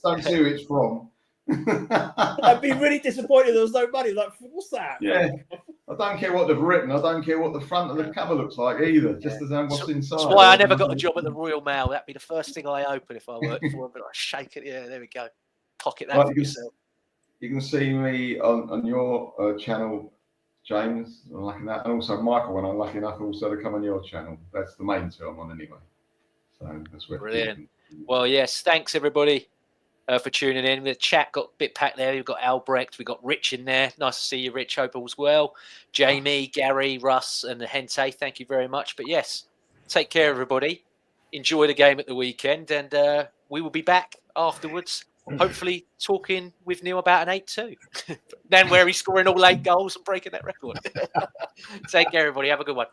Don't see who it's from. I'd be really disappointed there was no money. Like, what's that? Yeah, I don't care what they've written. I don't care what the front of the cover looks like either. Just as what's inside. That's why I never got a job at the Royal Mail. That'd be the first thing I open if I worked for them. But I shake it. Yeah, there we go. Pocket that for yourself. You can see me on your channel, James, like that, and also Michael when I'm lucky enough also to come on your channel. That's the main two I'm on anyway. So that's where. Brilliant. Well, yes, thanks everybody for tuning in. The chat got a bit packed there. We've got Albrecht, we've got Rich in there. Nice to see you, Rich. Hope all's well. Jamie, Gary, Russ, and the Hente. Thank you very much. But yes, take care, everybody. Enjoy the game at the weekend, and we will be back afterwards hopefully talking with Neil about an 8-2. Then where he's scoring all 8 goals and breaking that record. Take care, everybody. Have a good one.